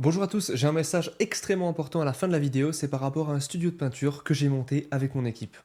Bonjour à tous, j'ai un message extrêmement important à la fin de la vidéo, c'est par rapport à un studio de peinture que j'ai monté avec mon équipe.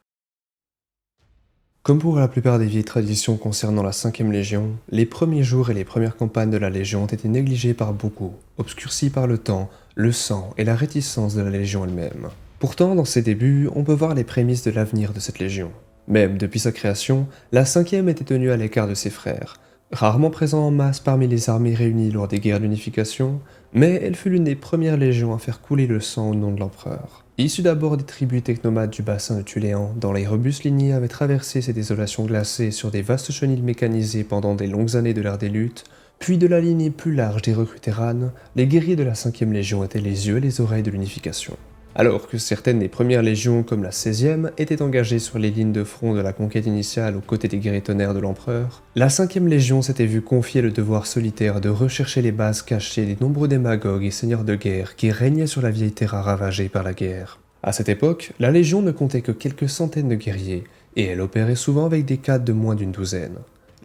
Comme pour la plupart des vieilles traditions concernant la 5ème Légion, les premiers jours et les premières campagnes de la Légion ont été négligés par beaucoup, obscurcis par le temps, le sang et la réticence de la Légion elle-même. Pourtant, dans ses débuts, on peut voir les prémices de l'avenir de cette Légion. Même depuis sa création, la 5ème était tenue à l'écart de ses frères, rarement présent en masse parmi les armées réunies lors des guerres d'unification, mais elle fut l'une des premières légions à faire couler le sang au nom de l'empereur. Issue d'abord des tribus technomades du bassin de Tuléan, dont les robustes lignées avaient traversé ces désolations glacées sur des vastes chenilles mécanisées pendant des longues années de l'ère des luttes, puis de la lignée plus large des recrues terranes, les guerriers de la 5ème Légion étaient les yeux et les oreilles de l'unification. Alors que certaines des premières légions, comme la 16e, étaient engagées sur les lignes de front de la conquête initiale aux côtés des guerriers tonnerres de l'empereur, la 5ème Légion s'était vue confier le devoir solitaire de rechercher les bases cachées des nombreux démagogues et seigneurs de guerre qui régnaient sur la vieille terra ravagée par la guerre. À cette époque, la Légion ne comptait que quelques centaines de guerriers, et elle opérait souvent avec des cadres de moins d'une douzaine.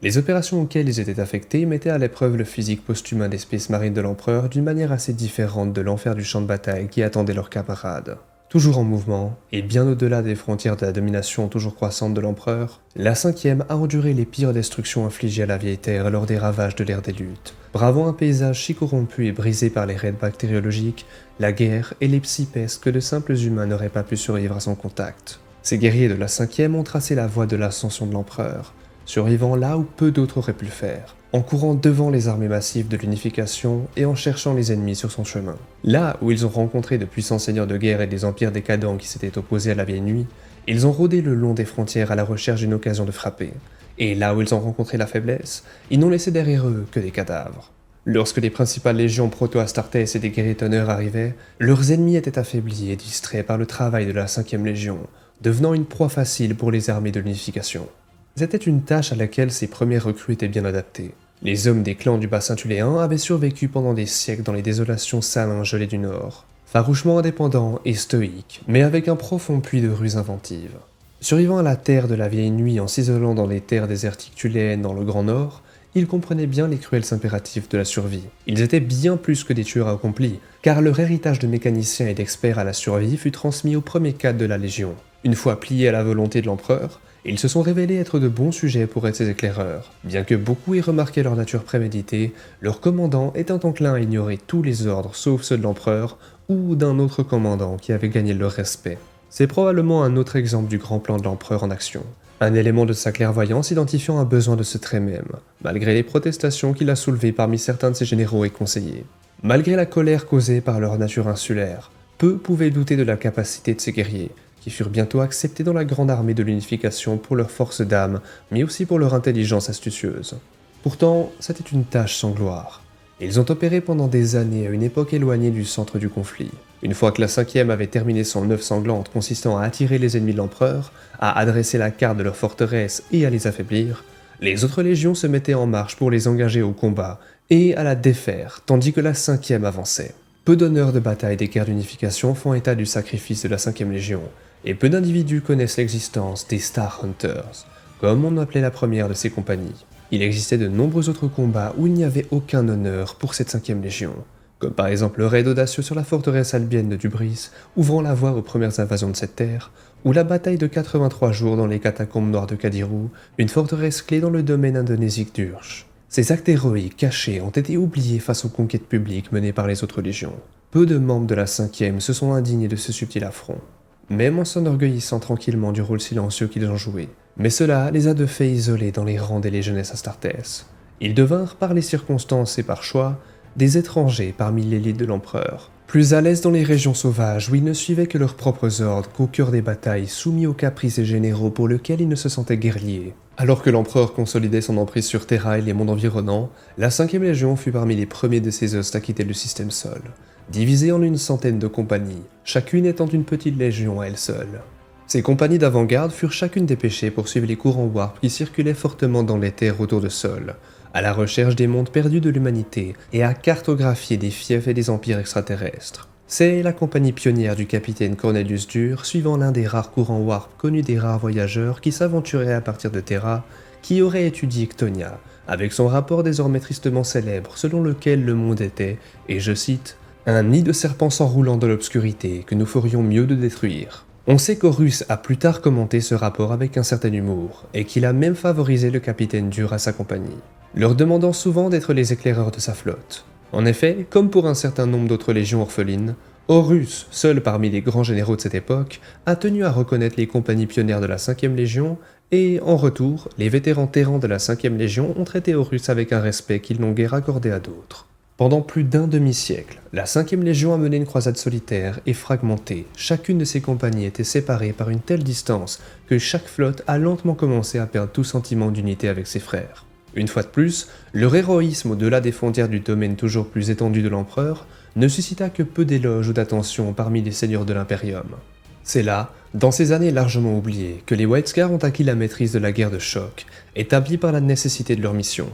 Les opérations auxquelles ils étaient affectés mettaient à l'épreuve le physique post-humain des Space Marines de l'Empereur d'une manière assez différente de l'enfer du champ de bataille qui attendait leurs camarades. Toujours en mouvement, et bien au-delà des frontières de la domination toujours croissante de l'Empereur, la 5ème a enduré les pires destructions infligées à la vieille Terre lors des ravages de l'ère des luttes, bravant un paysage si corrompu et brisé par les raids bactériologiques, la guerre et les psypestes que de simples humains n'auraient pas pu survivre à son contact. Ces guerriers de la 5ème ont tracé la voie de l'ascension de l'Empereur, survivant là où peu d'autres auraient pu le faire, en courant devant les armées massives de l'unification et en cherchant les ennemis sur son chemin. Là où ils ont rencontré de puissants seigneurs de guerre et des empires décadents qui s'étaient opposés à la vieille nuit, ils ont rôdé le long des frontières à la recherche d'une occasion de frapper. Et là où ils ont rencontré la faiblesse, ils n'ont laissé derrière eux que des cadavres. Lorsque les principales légions proto-Astartes et des guerriers tonnerres arrivaient, leurs ennemis étaient affaiblis et distraits par le travail de la 5ème Légion, devenant une proie facile pour les armées de l'unification. C'était une tâche à laquelle ces premiers recrues étaient bien adaptés. Les hommes des clans du bassin tuléen avaient survécu pendant des siècles dans les désolations salins gelées du Nord, farouchement indépendants et stoïques, mais avec un profond puits de ruses inventives. Survivant à la terre de la vieille nuit en s'isolant dans les terres désertiques tuléennes dans le Grand Nord, ils comprenaient bien les cruels impératifs de la survie. Ils étaient bien plus que des tueurs accomplis, car leur héritage de mécaniciens et d'experts à la survie fut transmis aux premiers cadres de la Légion. Une fois pliés à la volonté de l'empereur, ils se sont révélés être de bons sujets pour être ses éclaireurs. Bien que beaucoup aient remarqué leur nature préméditée, leur commandant étant enclin à ignorer tous les ordres sauf ceux de l'empereur ou d'un autre commandant qui avait gagné leur respect. C'est probablement un autre exemple du grand plan de l'empereur en action. Un élément de sa clairvoyance identifiant un besoin de ce trait même, malgré les protestations qu'il a soulevées parmi certains de ses généraux et conseillers. Malgré la colère causée par leur nature insulaire, peu pouvaient douter de la capacité de ces guerriers, qui furent bientôt acceptés dans la grande armée de l'unification pour leur force d'âme, mais aussi pour leur intelligence astucieuse. Pourtant, c'était une tâche sans gloire. Ils ont opéré pendant des années à une époque éloignée du centre du conflit. Une fois que la 5ème avait terminé son œuvre sanglante consistant à attirer les ennemis de l'empereur, à adresser la carte de leur forteresse et à les affaiblir, les autres légions se mettaient en marche pour les engager au combat et à la défaire, tandis que la 5ème avançait. Peu d'honneurs de bataille des guerres d'unification font état du sacrifice de la 5ème Légion, et peu d'individus connaissent l'existence des Star Hunters, comme on appelait la première de ces compagnies. Il existait de nombreux autres combats où il n'y avait aucun honneur pour cette 5ème Légion, comme par exemple le raid audacieux sur la forteresse albienne de Dubris, ouvrant la voie aux premières invasions de cette terre, ou la bataille de 83 jours dans les catacombes noires de Kadiru, une forteresse clé dans le domaine indonésique d'Urch. Ces actes héroïques cachés ont été oubliés face aux conquêtes publiques menées par les autres légions. Peu de membres de la 5ème se sont indignés de ce subtil affront, même en s'enorgueillissant tranquillement du rôle silencieux qu'ils ont joué. Mais cela les a de fait isolés dans les rangs des légionnaires Astartes. Ils devinrent, par les circonstances et par choix, des étrangers parmi l'élite de l'empereur, plus à l'aise dans les régions sauvages où ils ne suivaient que leurs propres ordres qu'au cœur des batailles, soumis aux caprices des généraux pour lesquels ils ne se sentaient guère liés. Alors que l'empereur consolidait son emprise sur Terra et les mondes environnants, la 5ème Légion fut parmi les premiers de ses hostes à quitter le système Sol, divisée en une centaine de compagnies, chacune étant une petite légion à elle seule. Ces compagnies d'avant-garde furent chacune dépêchées pour suivre les courants warp qui circulaient fortement dans les terres autour de Sol, à la recherche des mondes perdus de l'humanité et à cartographier des fiefs et des empires extraterrestres. C'est la compagnie pionnière du capitaine Cornelius Dur, suivant l'un des rares courants warp connus des rares voyageurs qui s'aventuraient à partir de Terra, qui aurait étudié Ctonia, avec son rapport désormais tristement célèbre selon lequel le monde était, et je cite, Un nid de serpents s'enroulant dans l'obscurité que nous ferions mieux de détruire. On sait qu'Horus a plus tard commenté ce rapport avec un certain humour, et qu'il a même favorisé le capitaine Dur à sa compagnie, leur demandant souvent d'être les éclaireurs de sa flotte. En effet, comme pour un certain nombre d'autres légions orphelines, Horus, seul parmi les grands généraux de cette époque, a tenu à reconnaître les compagnies pionnières de la 5e Légion, et en retour, les vétérans terrans de la 5e Légion ont traité Horus avec un respect qu'ils n'ont guère accordé à d'autres. Pendant plus d'un demi-siècle, la 5e Légion a mené une croisade solitaire et fragmentée. Chacune de ses compagnies était séparée par une telle distance que chaque flotte a lentement commencé à perdre tout sentiment d'unité avec ses frères. Une fois de plus, leur héroïsme au-delà des frontières du domaine toujours plus étendu de l'empereur ne suscita que peu d'éloges ou d'attention parmi les seigneurs de l'Imperium. C'est là, dans ces années largement oubliées, que les White Scars ont acquis la maîtrise de la guerre de choc, établie par la nécessité de leur mission.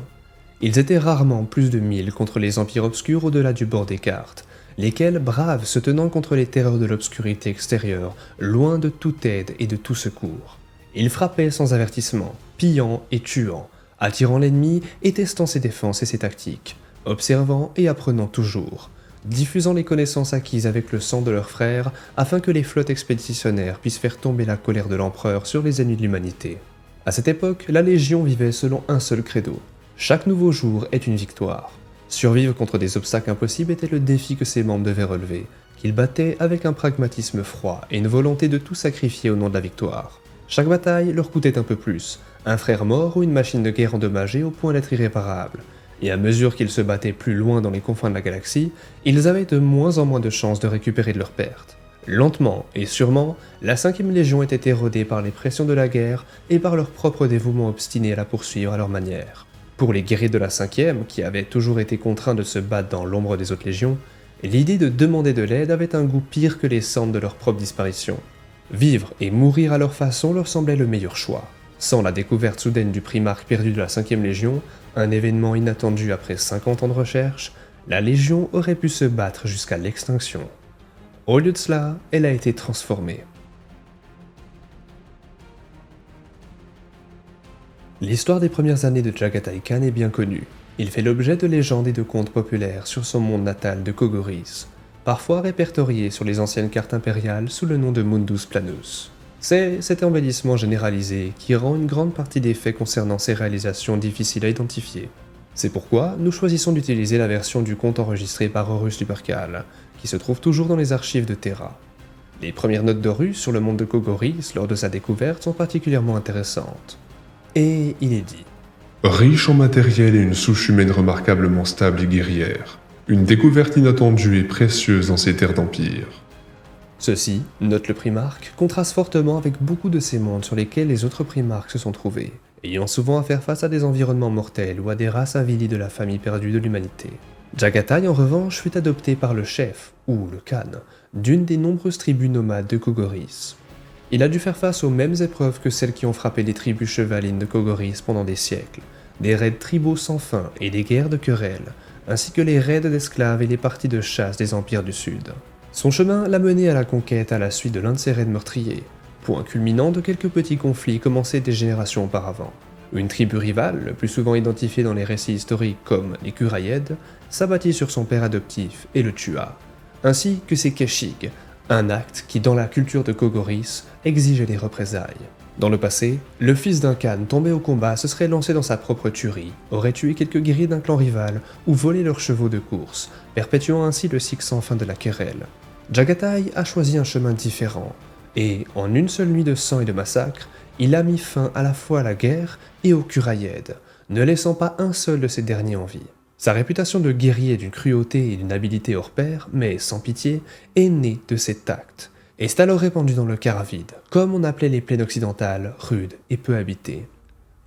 Ils étaient rarement plus de 1000 contre les empires obscurs au-delà du bord des cartes, lesquels bravent se tenant contre les terreurs de l'obscurité extérieure, loin de toute aide et de tout secours. Ils frappaient sans avertissement, pillant et tuant, attirant l'ennemi et testant ses défenses et ses tactiques, observant et apprenant toujours, diffusant les connaissances acquises avec le sang de leurs frères afin que les flottes expéditionnaires puissent faire tomber la colère de l'empereur sur les ennemis de l'humanité. À cette époque, la Légion vivait selon un seul credo. Chaque nouveau jour est une victoire. Survivre contre des obstacles impossibles était le défi que ses membres devaient relever, qu'ils battaient avec un pragmatisme froid et une volonté de tout sacrifier au nom de la victoire. Chaque bataille leur coûtait un peu plus, un frère mort ou une machine de guerre endommagée au point d'être irréparable. Et à mesure qu'ils se battaient plus loin dans les confins de la galaxie, ils avaient de moins en moins de chances de récupérer de leurs pertes. Lentement et sûrement, la 5e Légion était érodée par les pressions de la guerre et par leur propre dévouement obstiné à la poursuivre à leur manière. Pour les guerriers de la 5e, qui avaient toujours été contraints de se battre dans l'ombre des autres légions, l'idée de demander de l'aide avait un goût pire que les cendres de leur propre disparition. Vivre et mourir à leur façon leur semblait le meilleur choix. Sans la découverte soudaine du primarque perdu de la 5e Légion, un événement inattendu après 50 ans de recherche, la Légion aurait pu se battre jusqu'à l'extinction. Au lieu de cela, elle a été transformée. L'histoire des premières années de Jagatai Khan est bien connue. Il fait l'objet de légendes et de contes populaires sur son monde natal de Kogoris, parfois répertorié sur les anciennes cartes impériales sous le nom de Mundus Planus. C'est cet embellissement généralisé qui rend une grande partie des faits concernant ces réalisations difficiles à identifier. C'est pourquoi nous choisissons d'utiliser la version du conte enregistré par Horus Lupercal, qui se trouve toujours dans les archives de Terra. Les premières notes d'Horus sur le monde de Kogoris lors de sa découverte sont particulièrement intéressantes. Et il est dit « Riche en matériel et une souche humaine remarquablement stable et guerrière. Une découverte inattendue et précieuse dans ces terres d'empire. » Ceci, note le primarque, contraste fortement avec beaucoup de ces mondes sur lesquels les autres primarques se sont trouvés, ayant souvent à faire face à des environnements mortels ou à des races avilies de la famille perdue de l'humanité. Jagatai, en revanche, fut adopté par le chef, ou le Khan, d'une des nombreuses tribus nomades de Kogoris. Il a dû faire face aux mêmes épreuves que celles qui ont frappé les tribus chevalines de Kogoris pendant des siècles, des raids tribaux sans fin et des guerres de querelles, ainsi que les raids d'esclaves et les parties de chasse des empires du Sud. Son chemin l'a mené à la conquête à la suite de l'un de ses raids meurtriers, point culminant de quelques petits conflits commencés des générations auparavant. Une tribu rivale, le plus souvent identifiée dans les récits historiques comme les Kurayed, s'abattit sur son père adoptif et le tua, ainsi que ses Keshig, un acte qui, dans la culture de Kogoris, exigeait des représailles. Dans le passé, le fils d'un Khan tombé au combat se serait lancé dans sa propre tuerie, aurait tué quelques guerriers d'un clan rival ou volé leurs chevaux de course, perpétuant ainsi le cycle sans fin de la querelle. Jagatai a choisi un chemin différent, et, en une seule nuit de sang et de massacre, il a mis fin à la fois à la guerre et aux Kurayed, ne laissant pas un seul de ces derniers en vie. Sa réputation de guerrier d'une cruauté et d'une habileté hors pair, mais sans pitié, est née de cet acte, et s'est alors répandue dans le Karavide, comme on appelait les plaines occidentales, rudes et peu habitées.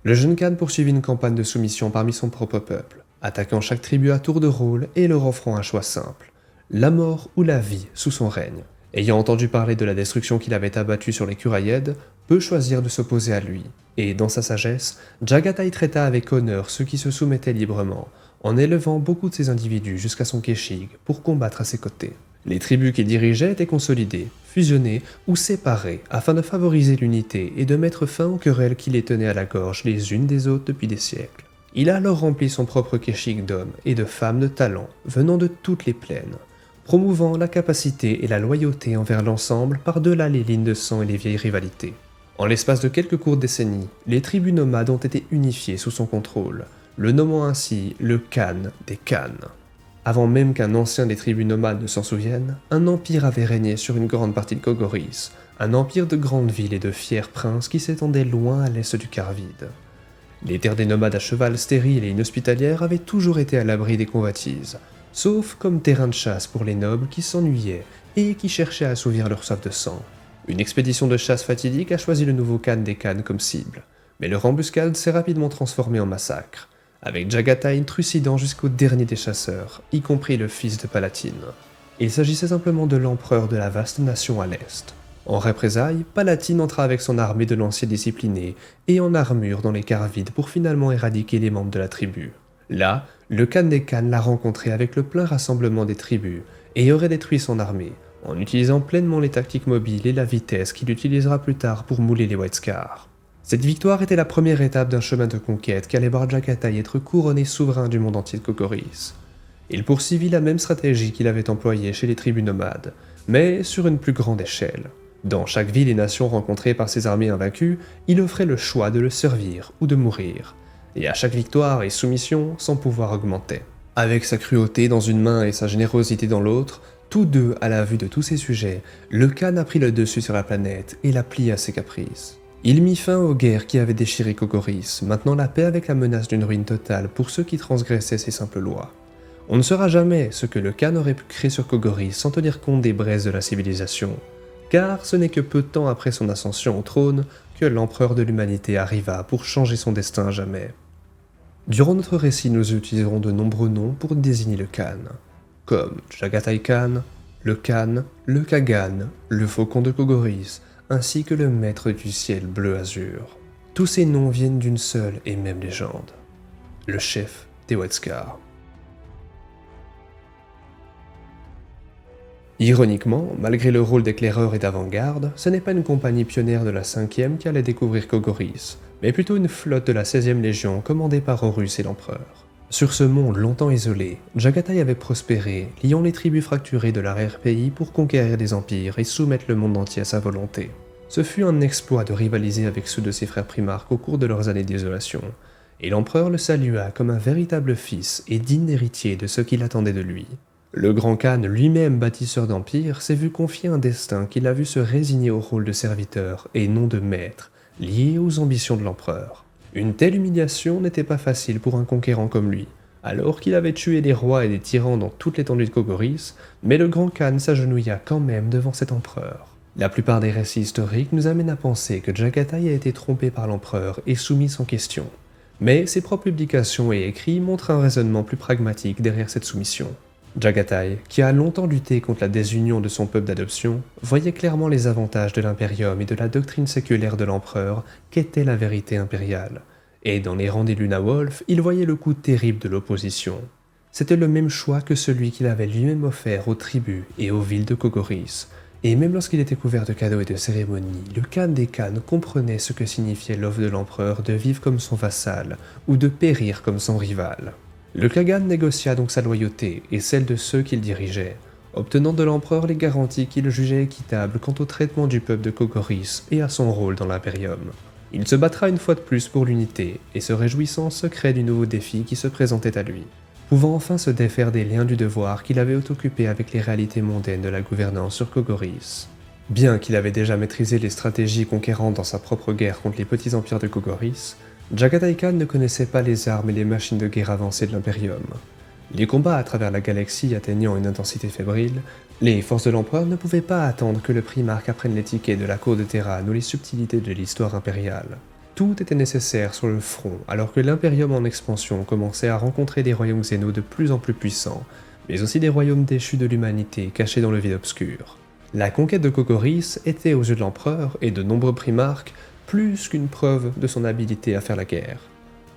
Le jeune Khan poursuivit une campagne de soumission parmi son propre peuple, attaquant chaque tribu à tour de rôle et leur offrant un choix simple, la mort ou la vie sous son règne. Ayant entendu parler de la destruction qu'il avait abattue sur les Kurayed, peut choisir de s'opposer à lui, et dans sa sagesse, Jagatai traita avec honneur ceux qui se soumettaient librement, en élevant beaucoup de ces individus jusqu'à son Keshig pour combattre à ses côtés. Les tribus qu'il dirigeait étaient consolidées, fusionnées ou séparées afin de favoriser l'unité et de mettre fin aux querelles qui les tenaient à la gorge les unes des autres depuis des siècles. Il a alors rempli son propre Keshig d'hommes et de femmes de talent venant de toutes les plaines, promouvant la capacité et la loyauté envers l'ensemble par-delà les lignes de sang et les vieilles rivalités. En l'espace de quelques courtes décennies, les tribus nomades ont été unifiées sous son contrôle, le nommant ainsi le Khan des Khans. Avant même qu'un ancien des tribus nomades ne s'en souvienne, un empire avait régné sur une grande partie de Kogoris, un empire de grandes villes et de fiers princes qui s'étendait loin à l'est du Karvide. Les terres des nomades à cheval stériles et inhospitalières avaient toujours été à l'abri des convoitises, sauf comme terrain de chasse pour les nobles qui s'ennuyaient et qui cherchaient à assouvir leur soif de sang. Une expédition de chasse fatidique a choisi le nouveau Khan des Khans comme cible, mais leur embuscade s'est rapidement transformée en massacre, avec Jaghatai trucidant jusqu'au dernier des chasseurs, y compris le fils de Palatine. Il s'agissait simplement de l'empereur de la vaste nation à l'est. En représailles, Palatine entra avec son armée de lanciers disciplinés et en armure dans les Karvides pour finalement éradiquer les membres de la tribu. Là, le Khan des Khans l'a rencontré avec le plein rassemblement des tribus et aurait détruit son armée, en utilisant pleinement les tactiques mobiles et la vitesse qu'il utilisera plus tard pour mouler les White Scars. Cette victoire était la première étape d'un chemin de conquête qui allait voir Jaghatai être couronné souverain du monde entier de Kogoris. Il poursuivit la même stratégie qu'il avait employée chez les tribus nomades, mais sur une plus grande échelle. Dans chaque ville et nation rencontrée par ses armées invaincues, il offrait le choix de le servir ou de mourir, et à chaque victoire et soumission, son pouvoir augmentait. Avec sa cruauté dans une main et sa générosité dans l'autre, tous deux à la vue de tous ses sujets, le Khan a pris le dessus sur la planète et la plia à ses caprices. Il mit fin aux guerres qui avaient déchiré Kogoris, maintenant la paix avec la menace d'une ruine totale pour ceux qui transgressaient ses simples lois. On ne saura jamais ce que le Khan aurait pu créer sur Kogoris sans tenir compte des braises de la civilisation, car ce n'est que peu de temps après son ascension au trône que l'empereur de l'humanité arriva pour changer son destin à jamais. Durant notre récit, nous utiliserons de nombreux noms pour désigner le Khan, comme Jaghatai Khan, le Kagan, le faucon de Kogoris, ainsi que le maître du ciel bleu-azur. Tous ces noms viennent d'une seule et même légende, le chef des White Scars. Ironiquement, malgré le rôle d'éclaireur et d'avant-garde, ce n'est pas une compagnie pionnière de la 5e qui allait découvrir Kogoris, mais plutôt une flotte de la 16e Légion commandée par Horus et l'Empereur. Sur ce monde longtemps isolé, Jaghatai avait prospéré, liant les tribus fracturées de l'arrière-pays pour conquérir des empires et soumettre le monde entier à sa volonté. Ce fut un exploit de rivaliser avec ceux de ses frères primarques au cours de leurs années d'isolation, et l'Empereur le salua comme un véritable fils et digne héritier de ce qu'il attendait de lui. Le grand Khan, lui-même bâtisseur d'empire, s'est vu confier un destin qu'il a vu se résigner au rôle de serviteur et non de maître, lié aux ambitions de l'empereur. Une telle humiliation n'était pas facile pour un conquérant comme lui, alors qu'il avait tué des rois et des tyrans dans toute l'étendue de Kogoris, mais le grand Khan s'agenouilla quand même devant cet empereur. La plupart des récits historiques nous amènent à penser que Jaghatai a été trompé par l'empereur et soumis sans question. Mais ses propres publications et écrits montrent un raisonnement plus pragmatique derrière cette soumission. Jaghatai, qui a longtemps lutté contre la désunion de son peuple d'adoption, voyait clairement les avantages de l'impérium et de la doctrine séculaire de l'empereur qu'était la vérité impériale. Et dans les rangs des Luna Wolf, il voyait le coup terrible de l'opposition. C'était le même choix que celui qu'il avait lui-même offert aux tribus et aux villes de Kogoris. Et même lorsqu'il était couvert de cadeaux et de cérémonies, le Khan des Khans comprenait ce que signifiait l'offre de l'empereur de vivre comme son vassal ou de périr comme son rival. Le Kagan négocia donc sa loyauté et celle de ceux qu'il dirigeait, obtenant de l'empereur les garanties qu'il jugeait équitables quant au traitement du peuple de Kogoris et à son rôle dans l'impérium. Il se battra une fois de plus pour l'unité et se réjouissant en secret du nouveau défi qui se présentait à lui, pouvant enfin se défaire des liens du devoir qu'il avait occupés avec les réalités mondaines de la gouvernance sur Kogoris. Bien qu'il avait déjà maîtrisé les stratégies conquérantes dans sa propre guerre contre les petits empires de Kogoris, Jaghatai Khan ne connaissait pas les armes et les machines de guerre avancées de l'Imperium. Les combats à travers la galaxie atteignant une intensité fébrile, les forces de l'Empereur ne pouvaient pas attendre que le primarque apprenne les tickets de la cour de Terran ou les subtilités de l'histoire impériale. Tout était nécessaire sur le front alors que l'Imperium en expansion commençait à rencontrer des royaumes xénos de plus en plus puissants, mais aussi des royaumes déchus de l'humanité cachés dans le vide obscur. La conquête de Kogoris était aux yeux de l'Empereur et de nombreux primarques plus qu'une preuve de son habilité à faire la guerre.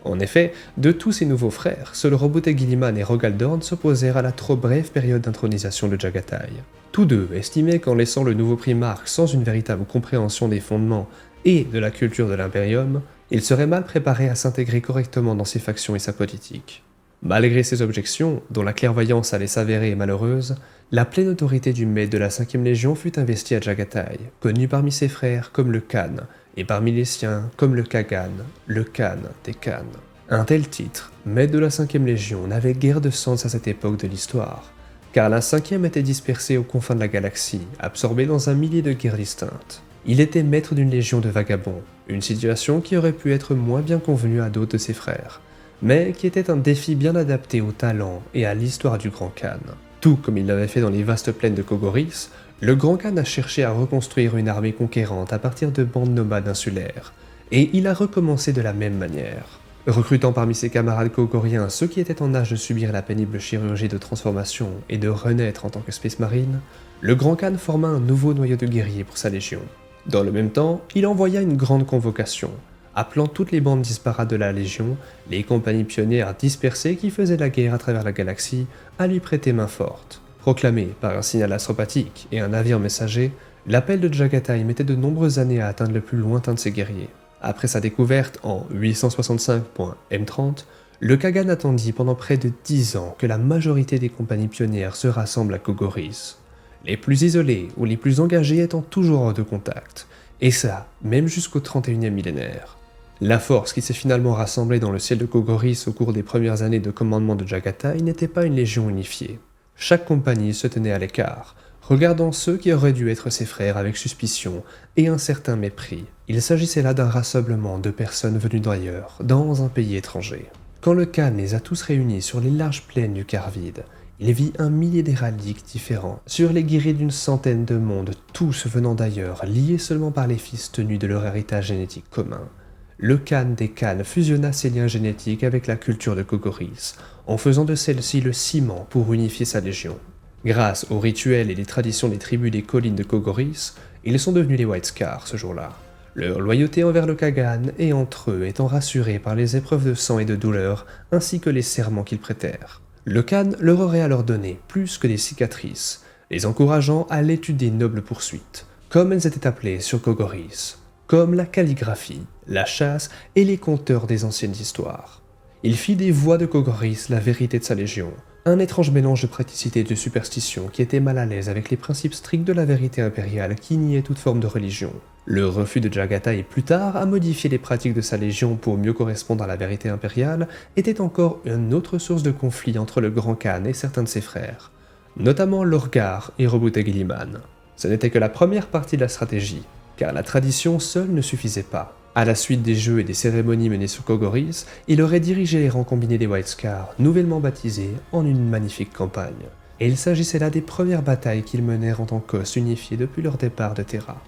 En effet, de tous ses nouveaux frères, seuls Roboute Guilliman et Rogaldorn s'opposèrent à la trop brève période d'intronisation de Jaghatai. Tous deux estimaient qu'en laissant le nouveau primarque sans une véritable compréhension des fondements et de la culture de l'Imperium, il serait mal préparé à s'intégrer correctement dans ses factions et sa politique. Malgré ces objections, dont la clairvoyance allait s'avérer malheureuse, la pleine autorité du maître de la 5e Légion fut investie à Jagatai, connu parmi ses frères comme le Khan, et parmi les siens comme le Kagan, le Khan des Khans. Un tel titre, maître de la 5e Légion, n'avait guère de sens à cette époque de l'histoire, car la 5e était dispersée aux confins de la galaxie, absorbée dans un millier de guerres distinctes. Il était maître d'une légion de vagabonds, une situation qui aurait pu être moins bien convenue à d'autres de ses frères, mais qui était un défi bien adapté au talent et à l'histoire du Grand Khan. Tout comme il l'avait fait dans les vastes plaines de Kogoris, le Grand Khan a cherché à reconstruire une armée conquérante à partir de bandes nomades insulaires, et il a recommencé de la même manière. Recrutant parmi ses camarades kogoriens ceux qui étaient en âge de subir la pénible chirurgie de transformation et de renaître en tant que Space Marine, le Grand Khan forma un nouveau noyau de guerriers pour sa légion. Dans le même temps, il envoya une grande convocation, appelant toutes les bandes disparates de la Légion, les compagnies pionnières dispersées qui faisaient la guerre à travers la galaxie, à lui prêter main forte. Proclamé par un signal astropathique et un navire messager, l'appel de Jagatai mettait de nombreuses années à atteindre le plus lointain de ses guerriers. Après sa découverte en 865.M30, le Kagan attendit pendant près de 10 ans que la majorité des compagnies pionnières se rassemblent à Kogoris. Les plus isolés ou les plus engagés étant toujours hors de contact, et ça, même jusqu'au 31e millénaire. La force qui s'est finalement rassemblée dans le ciel de Kogoris au cours des premières années de commandement de Jagatai n'était pas une légion unifiée. Chaque compagnie se tenait à l'écart, regardant ceux qui auraient dû être ses frères avec suspicion et un certain mépris. Il s'agissait là d'un rassemblement de personnes venues d'ailleurs, dans un pays étranger. Quand le Khan les a tous réunis sur les larges plaines du Carvide, il vit un millier d'héraldiques différents, sur les guerriers d'une centaine de mondes, tous venant d'ailleurs, liés seulement par les fils tenus de leur héritage génétique commun. Le Khan des Khans fusionna ses liens génétiques avec la culture de Kogoris, en faisant de celle-ci le ciment pour unifier sa légion. Grâce aux rituels et les traditions des tribus des collines de Kogoris, ils sont devenus les White Scars ce jour-là. Leur loyauté envers le Kagan et entre eux étant rassurée par les épreuves de sang et de douleur, ainsi que les serments qu'ils prêtèrent. Le Khan leur aurait alors donné plus que des cicatrices, les encourageant à l'étude des nobles poursuites, comme elles étaient appelées sur Kogoris, comme la calligraphie, la chasse et les conteurs des anciennes histoires. Il fit des voix de Kogoris la vérité de sa légion, un étrange mélange de praticité et de superstition qui était mal à l'aise avec les principes stricts de la vérité impériale qui niait toute forme de religion. Le refus de Jagatai plus tard à modifier les pratiques de sa légion pour mieux correspondre à la vérité impériale était encore une autre source de conflit entre le Grand Khan et certains de ses frères, notamment Lorgar et Roboute Guilliman. Ce n'était que la première partie de la stratégie, car la tradition seule ne suffisait pas. À la suite des jeux et des cérémonies menées sur Kogoris, il aurait dirigé les rangs combinés des White Scars, nouvellement baptisés, en une magnifique campagne. Et il s'agissait là des premières batailles qu'ils menèrent en tant qu'os unifiés depuis leur départ de Terra.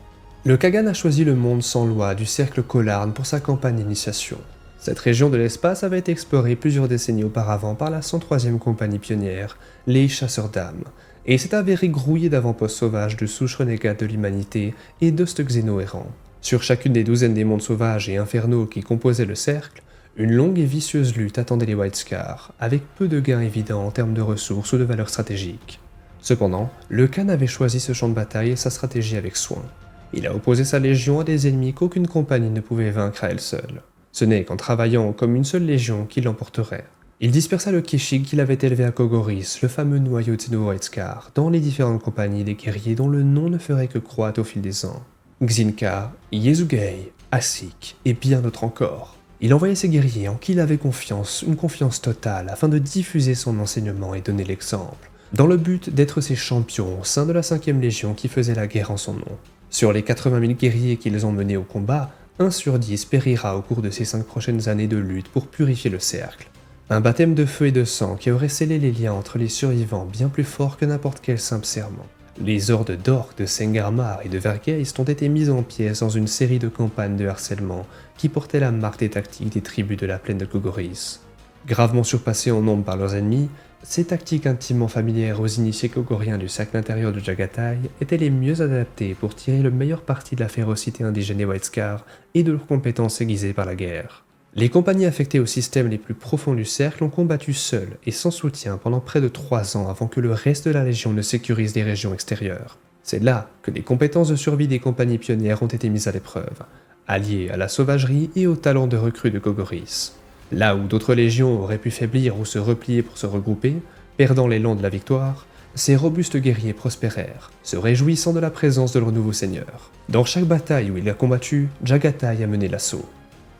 Le Kagan a choisi le monde sans loi du cercle Kolarn pour sa campagne d'initiation. Cette région de l'espace avait été explorée plusieurs décennies auparavant par la 103e compagnie pionnière, les Chasseurs d'âmes, et s'est avérée grouillée d'avant-postes sauvages de souches renégates de l'humanité et d'hostes xéno errants. Sur chacune des douzaines des mondes sauvages et infernaux qui composaient le cercle, une longue et vicieuse lutte attendait les White Scars, avec peu de gains évidents en termes de ressources ou de valeurs stratégiques. Cependant, le Khan avait choisi ce champ de bataille et sa stratégie avec soin. Il a opposé sa légion à des ennemis qu'aucune compagnie ne pouvait vaincre à elle seule. Ce n'est qu'en travaillant comme une seule légion qu'il l'emporterait. Il dispersa le Keshig qu'il avait élevé à Kogoris, le fameux noyau de ses White Scars, dans les différentes compagnies des guerriers dont le nom ne ferait que croître au fil des ans. Xinka, Yezugei, Asik et bien d'autres encore. Il envoyait ses guerriers en qui il avait confiance, une confiance totale, afin de diffuser son enseignement et donner l'exemple, dans le but d'être ses champions au sein de la 5e Légion qui faisait la guerre en son nom. Sur les 80 000 guerriers qu'ils ont menés au combat, 1 sur 10 périra au cours de ces 5 prochaines années de lutte pour purifier le cercle. Un baptême de feu et de sang qui aurait scellé les liens entre les survivants bien plus fort que n'importe quel simple serment. Les hordes d'orques, de Sengarmar et de Vergeist ont été mises en pièces dans une série de campagnes de harcèlement qui portaient la marque des tactiques des tribus de la plaine de Kogoris. Gravement surpassés en nombre par leurs ennemis, ces tactiques intimement familières aux initiés kogoriens du cercle intérieur de Jagatai étaient les mieux adaptées pour tirer le meilleur parti de la férocité indigène des White Scars et de leurs compétences aiguisées par la guerre. Les compagnies affectées aux systèmes les plus profonds du cercle ont combattu seules et sans soutien pendant près de 3 ans avant que le reste de la Légion ne sécurise les régions extérieures. C'est là que les compétences de survie des compagnies pionnières ont été mises à l'épreuve, alliées à la sauvagerie et au talent de recrues de Kogoris. Là où d'autres légions auraient pu faiblir ou se replier pour se regrouper, perdant l'élan de la victoire, ces robustes guerriers prospérèrent, se réjouissant de la présence de leur nouveau seigneur. Dans chaque bataille où il a combattu, Jaghatai a mené l'assaut.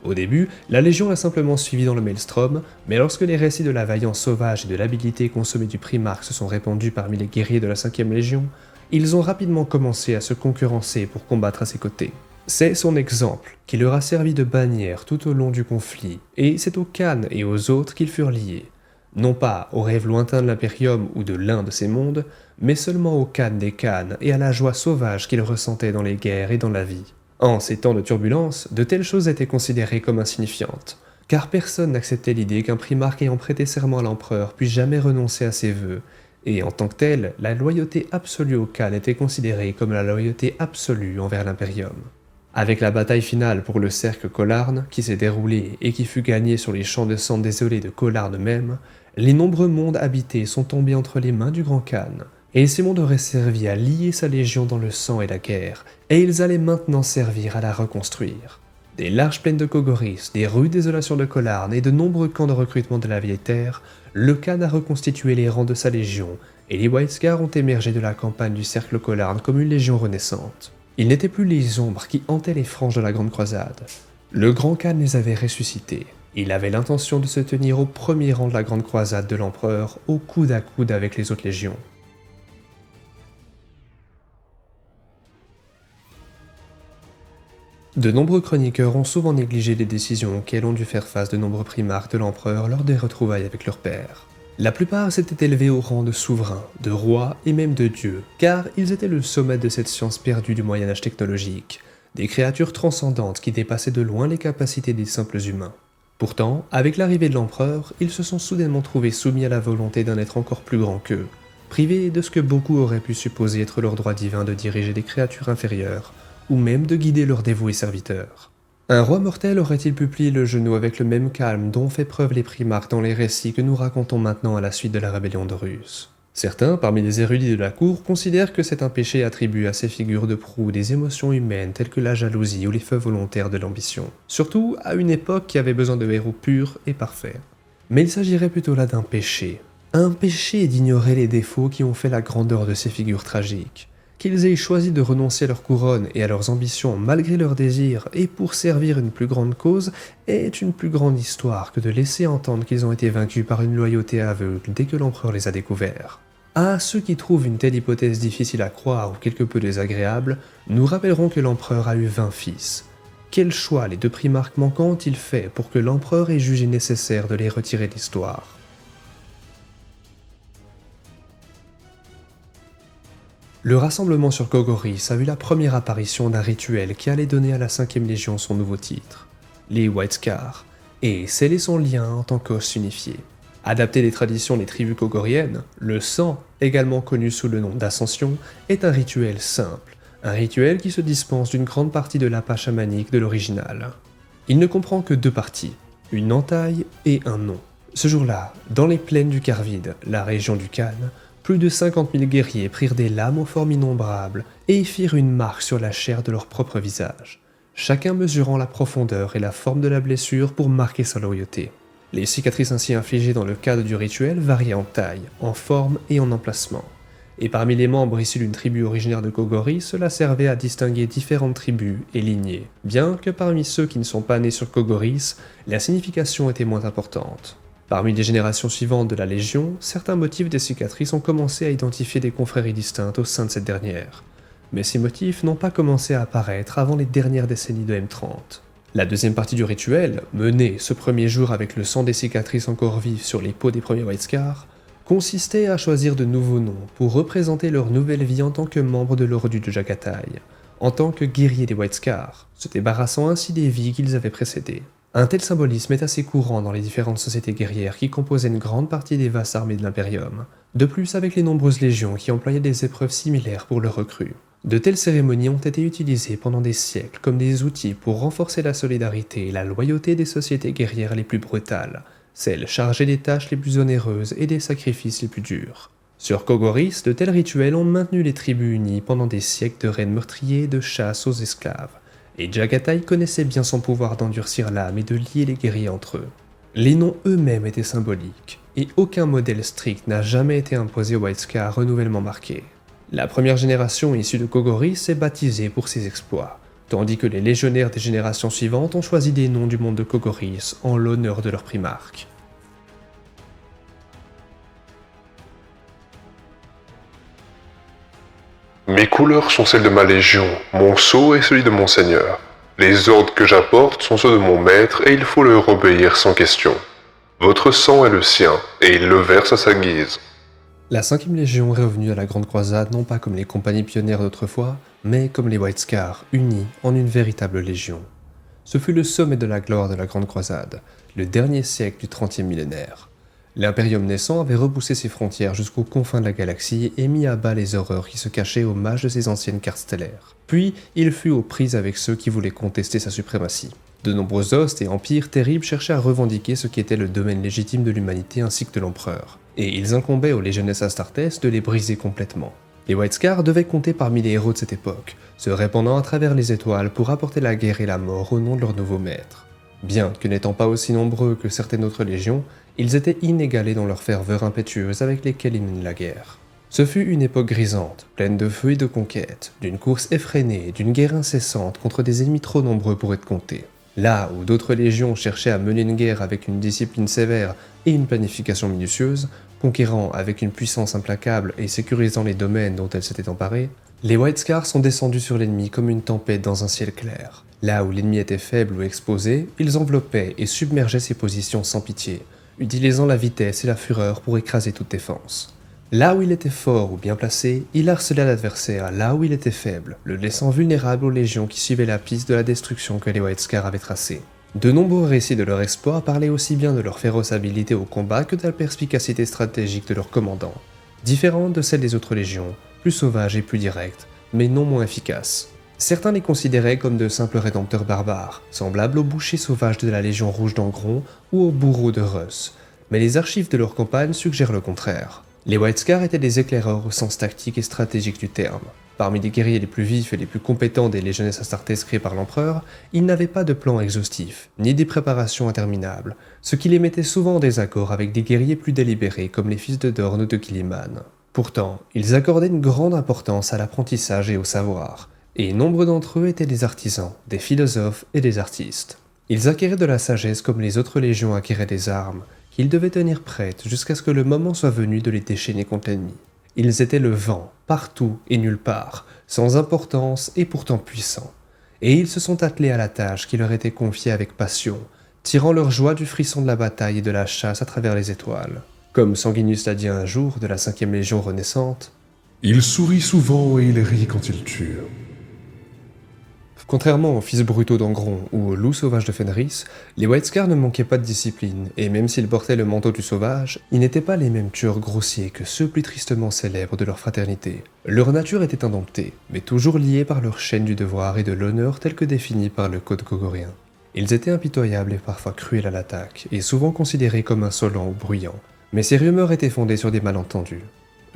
Au début, la Légion l'a simplement suivi dans le Maelstrom, mais lorsque les récits de la vaillance sauvage et de l'habileté consommée du Primarque se sont répandus parmi les guerriers de la 5e Légion, ils ont rapidement commencé à se concurrencer pour combattre à ses côtés. C'est son exemple qui leur a servi de bannière tout au long du conflit, et c'est aux Khan et aux autres qu'ils furent liés. Non pas aux rêves lointains de l'Imperium ou de l'un de ces mondes, mais seulement aux Khan des Khan et à la joie sauvage qu'ils ressentaient dans les guerres et dans la vie. En ces temps de turbulence, de telles choses étaient considérées comme insignifiantes, car personne n'acceptait l'idée qu'un primarque ayant prêté serment à l'empereur puisse jamais renoncer à ses vœux, et en tant que tel, la loyauté absolue au Khan était considérée comme la loyauté absolue envers l'Imperium. Avec la bataille finale pour le cercle Kolarn, qui s'est déroulée et qui fut gagnée sur les champs de sang désolés de Kolarn même, les nombreux mondes habités sont tombés entre les mains du Grand Khan, et ces mondes auraient servi à lier sa légion dans le sang et la guerre, et ils allaient maintenant servir à la reconstruire. Des larges plaines de Kogoris, des rudes désolations de Kolarn et de nombreux camps de recrutement de la vieille terre, le Khan a reconstitué les rangs de sa légion, et les White Scars ont émergé de la campagne du cercle Kolarn comme une légion renaissante. Ils n'étaient plus les ombres qui hantaient les franges de la Grande Croisade. Le Grand Khan les avait ressuscités. Il avait l'intention de se tenir au premier rang de la Grande Croisade de l'Empereur, au coude à coude avec les autres légions. De nombreux chroniqueurs ont souvent négligé les décisions auxquelles ont dû faire face de nombreux primarques de l'Empereur lors des retrouvailles avec leur père. La plupart s'étaient élevés au rang de souverains, de rois et même de dieux, car ils étaient le sommet de cette science perdue du Moyen-Âge technologique, des créatures transcendantes qui dépassaient de loin les capacités des simples humains. Pourtant, avec l'arrivée de l'Empereur, ils se sont soudainement trouvés soumis à la volonté d'un être encore plus grand qu'eux, privés de ce que beaucoup auraient pu supposer être leur droit divin de diriger des créatures inférieures, ou même de guider leurs dévoués serviteurs. Un roi mortel aurait-il pu plier le genou avec le même calme dont ont fait preuve les primarques dans les récits que nous racontons maintenant à la suite de la rébellion d'Horus? Certains, parmi les érudits de la cour, considèrent que c'est un péché attribué à ces figures de proue des émotions humaines telles que la jalousie ou les feux volontaires de l'ambition, surtout à une époque qui avait besoin de héros purs et parfaits. Mais il s'agirait plutôt là d'un péché. Un péché d'ignorer les défauts qui ont fait la grandeur de ces figures tragiques. Qu'ils aient choisi de renoncer à leur couronne et à leurs ambitions malgré leurs désirs et pour servir une plus grande cause est une plus grande histoire que de laisser entendre qu'ils ont été vaincus par une loyauté aveugle dès que l'empereur les a découverts. À ceux qui trouvent une telle hypothèse difficile à croire ou quelque peu désagréable, nous rappellerons que l'empereur a eu 20 fils. Quel choix les deux primarques manquants ont-ils fait pour que l'empereur ait jugé nécessaire de les retirer de l'histoire? Le rassemblement sur Kogoris a vu la première apparition d'un rituel qui allait donner à la 5e Légion son nouveau titre, les White Scars, et sceller son lien en tant qu'os unifié. Adapté des traditions des tribus kogoriennes, le sang, également connu sous le nom d'ascension, est un rituel simple, un rituel qui se dispense d'une grande partie de l'appât chamanique de l'original. Il ne comprend que 2 parties, une entaille et un nom. Ce jour-là, dans les plaines du Karvid, la région du Khan, plus de 50 000 guerriers prirent des lames aux formes innombrables et y firent une marque sur la chair de leur propre visage, chacun mesurant la profondeur et la forme de la blessure pour marquer sa loyauté. Les cicatrices ainsi infligées dans le cadre du rituel variaient en taille, en forme et en emplacement. Et parmi les membres issus d'une tribu originaire de Kogoris, cela servait à distinguer différentes tribus et lignées, bien que parmi ceux qui ne sont pas nés sur Kogoris, la signification était moins importante. Parmi les générations suivantes de la Légion, certains motifs des cicatrices ont commencé à identifier des confréries distinctes au sein de cette dernière. Mais ces motifs n'ont pas commencé à apparaître avant les dernières décennies de M30. La deuxième partie du rituel, menée ce premier jour avec le sang des cicatrices encore vives sur les peaux des premiers White Scars, consistait à choisir de nouveaux noms pour représenter leur nouvelle vie en tant que membres de l'Ordre de Jaghatai, en tant que guerriers des White Scars, se débarrassant ainsi des vies qu'ils avaient précédées. Un tel symbolisme est assez courant dans les différentes sociétés guerrières qui composaient une grande partie des vastes armées de l'Imperium, de plus avec les nombreuses légions qui employaient des épreuves similaires pour leurs recrues. De telles cérémonies ont été utilisées pendant des siècles comme des outils pour renforcer la solidarité et la loyauté des sociétés guerrières les plus brutales, celles chargées des tâches les plus onéreuses et des sacrifices les plus durs. Sur Kogoris, de tels rituels ont maintenu les tribus unies pendant des siècles de règne meurtrier et de chasse aux esclaves. Et Jaghatai connaissait bien son pouvoir d'endurcir l'âme et de lier les guerriers entre eux. Les noms eux-mêmes étaient symboliques, et aucun modèle strict n'a jamais été imposé aux White Scars renouvellement marqué. La première génération issue de Kogori s'est baptisée pour ses exploits, tandis que les légionnaires des générations suivantes ont choisi des noms du monde de Kogoris en l'honneur de leur primarque. Mes couleurs sont celles de ma légion, mon sceau est celui de mon seigneur. Les ordres que j'apporte sont ceux de mon maître et il faut leur obéir sans question. Votre sang est le sien, et il le verse à sa guise. La 5e Légion est revenue à la Grande Croisade non pas comme les compagnies pionnières d'autrefois, mais comme les White Scars, unis en une véritable légion. Ce fut le sommet de la gloire de la Grande Croisade, le dernier siècle du 30e millénaire. L'Imperium naissant avait repoussé ses frontières jusqu'aux confins de la galaxie et mis à bas les horreurs qui se cachaient aux mages de ses anciennes cartes stellaires. Puis, il fut aux prises avec ceux qui voulaient contester sa suprématie. De nombreux hostes et empires terribles cherchaient à revendiquer ce qui était le domaine légitime de l'humanité ainsi que de l'empereur, et ils incombaient aux Legiones Astartes de les briser complètement. Les White Scars devaient compter parmi les héros de cette époque, se répandant à travers les étoiles pour apporter la guerre et la mort au nom de leur nouveau maître. Bien que n'étant pas aussi nombreux que certaines autres légions, ils étaient inégalés dans leur ferveur impétueuse avec lesquelles ils menaient la guerre. Ce fut une époque grisante, pleine de feu et de conquêtes, d'une course effrénée et d'une guerre incessante contre des ennemis trop nombreux pour être comptés. Là où d'autres légions cherchaient à mener une guerre avec une discipline sévère et une planification minutieuse, conquérant avec une puissance implacable et sécurisant les domaines dont elles s'étaient emparées, les White Scars sont descendus sur l'ennemi comme une tempête dans un ciel clair. Là où l'ennemi était faible ou exposé, ils enveloppaient et submergeaient ses positions sans pitié, utilisant la vitesse et la fureur pour écraser toute défense. Là où il était fort ou bien placé, il harcelait l'adversaire là où il était faible, le laissant vulnérable aux légions qui suivaient la piste de la destruction que les White Scars avaient tracée. De nombreux récits de leur exploit parlaient aussi bien de leur féroce habileté au combat que de la perspicacité stratégique de leurs commandants, différente de celle des autres légions, plus sauvages et plus directes, mais non moins efficaces. Certains les considéraient comme de simples rédempteurs barbares, semblables aux bouchers sauvages de la Légion Rouge d'Angron ou aux bourreaux de Russ, mais les archives de leur campagne suggèrent le contraire. Les White Scars étaient des éclaireurs au sens tactique et stratégique du terme. Parmi les guerriers les plus vifs et les plus compétents des Legiones Astartes créées par l'empereur, ils n'avaient pas de plan exhaustif, ni des préparations interminables, ce qui les mettait souvent en désaccord avec des guerriers plus délibérés comme les fils de Dorn ou de Guilliman. Pourtant, ils accordaient une grande importance à l'apprentissage et au savoir, et nombre d'entre eux étaient des artisans, des philosophes et des artistes. Ils acquéraient de la sagesse comme les autres légions acquéraient des armes, qu'ils devaient tenir prêtes jusqu'à ce que le moment soit venu de les déchaîner contre l'ennemi. Ils étaient le vent, partout et nulle part, sans importance et pourtant puissants. Et ils se sont attelés à la tâche qui leur était confiée avec passion, tirant leur joie du frisson de la bataille et de la chasse à travers les étoiles. Comme Sanguinius l'a dit un jour de la 5e Légion renaissante, « Il sourit souvent et il rit quand il tue. » Contrairement aux fils brutaux d'Angron ou aux loups sauvages de Fenris, les White Scars ne manquaient pas de discipline, et même s'ils portaient le manteau du sauvage, ils n'étaient pas les mêmes tueurs grossiers que ceux plus tristement célèbres de leur fraternité. Leur nature était indomptée, mais toujours liée par leur chaîne du devoir et de l'honneur tel que défini par le code kogorien. Ils étaient impitoyables et parfois cruels à l'attaque, et souvent considérés comme insolents ou bruyants, mais ces rumeurs étaient fondées sur des malentendus.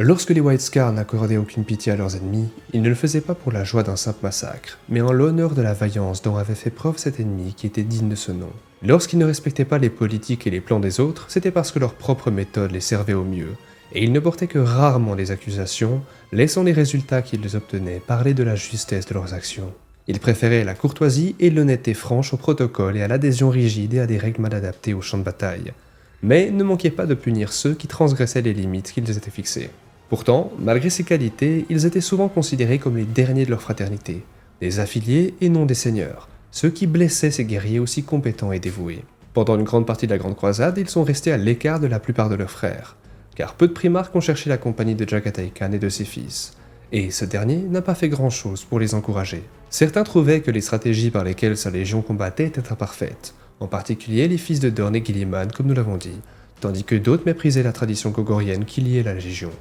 Lorsque les White Scars n'accordaient aucune pitié à leurs ennemis, ils ne le faisaient pas pour la joie d'un simple massacre, mais en l'honneur de la vaillance dont avait fait preuve cet ennemi qui était digne de ce nom. Lorsqu'ils ne respectaient pas les politiques et les plans des autres, c'était parce que leur propre méthode les servait au mieux, et ils ne portaient que rarement des accusations, laissant les résultats qu'ils obtenaient parler de la justesse de leurs actions. Ils préféraient la courtoisie et l'honnêteté franche au protocole et à l'adhésion rigide et à des règles mal adaptées au champ de bataille, mais ne manquaient pas de punir ceux qui transgressaient les limites qu'ils étaient fixées. Pourtant, malgré ces qualités, ils étaient souvent considérés comme les derniers de leur fraternité, des affiliés et non des seigneurs, ceux qui blessaient ces guerriers aussi compétents et dévoués. Pendant une grande partie de la Grande Croisade, ils sont restés à l'écart de la plupart de leurs frères, car peu de primarques ont cherché la compagnie de Jagatai Khan et de ses fils, et ce dernier n'a pas fait grand-chose pour les encourager. Certains trouvaient que les stratégies par lesquelles sa légion combattait étaient imparfaites, en particulier les fils de Dorn et Guilliman comme nous l'avons dit, tandis que d'autres méprisaient la tradition kogorienne qui liait la légion.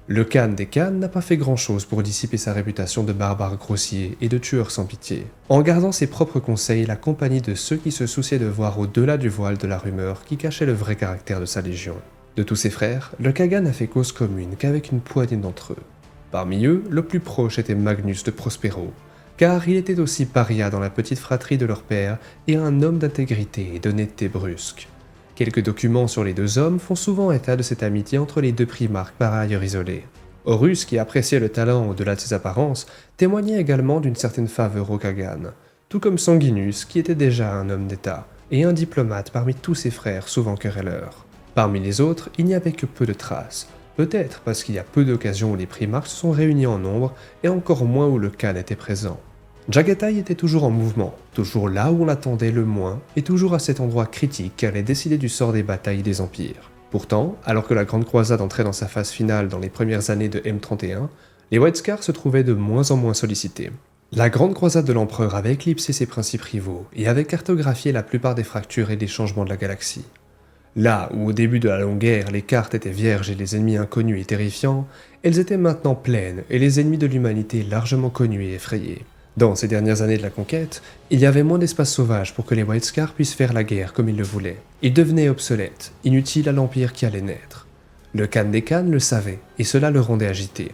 Le Khan des Khans n'a pas fait grand-chose pour dissiper sa réputation de barbare grossier et de tueur sans pitié, en gardant ses propres conseils la compagnie de ceux qui se souciaient de voir au-delà du voile de la rumeur qui cachait le vrai caractère de sa légion. De tous ses frères, le Khagan n'a fait cause commune qu'avec une poignée d'entre eux. Parmi eux, le plus proche était Magnus de Prospero, car il était aussi paria dans la petite fratrie de leur père et un homme d'intégrité et d'honnêteté brusque. Quelques documents sur les deux hommes font souvent état de cette amitié entre les deux primarques par ailleurs isolés. Horus, qui appréciait le talent au-delà de ses apparences, témoignait également d'une certaine faveur au Kagan, tout comme Sanguinus, qui était déjà un homme d'État, et un diplomate parmi tous ses frères souvent querelleurs. Parmi les autres, il n'y avait que peu de traces, peut-être parce qu'il y a peu d'occasions où les primarques se sont réunis en nombre, et encore moins où le Khan était présent. Jagatai était toujours en mouvement, toujours là où on l'attendait le moins, et toujours à cet endroit critique qui allait décider du sort des batailles des empires. Pourtant, alors que la Grande Croisade entrait dans sa phase finale dans les premières années de M31, les White Scars se trouvaient de moins en moins sollicités. La Grande Croisade de l'Empereur avait éclipsé ses principes rivaux et avait cartographié la plupart des fractures et des changements de la galaxie. Là où au début de la Longue Guerre les cartes étaient vierges et les ennemis inconnus et terrifiants, elles étaient maintenant pleines et les ennemis de l'humanité largement connus et effrayés. Dans ces dernières années de la conquête, il y avait moins d'espace sauvage pour que les White Scars puissent faire la guerre comme ils le voulaient. Ils devenaient obsolètes, inutiles à l'Empire qui allait naître. Le Khan des Khans le savait, et cela le rendait agité.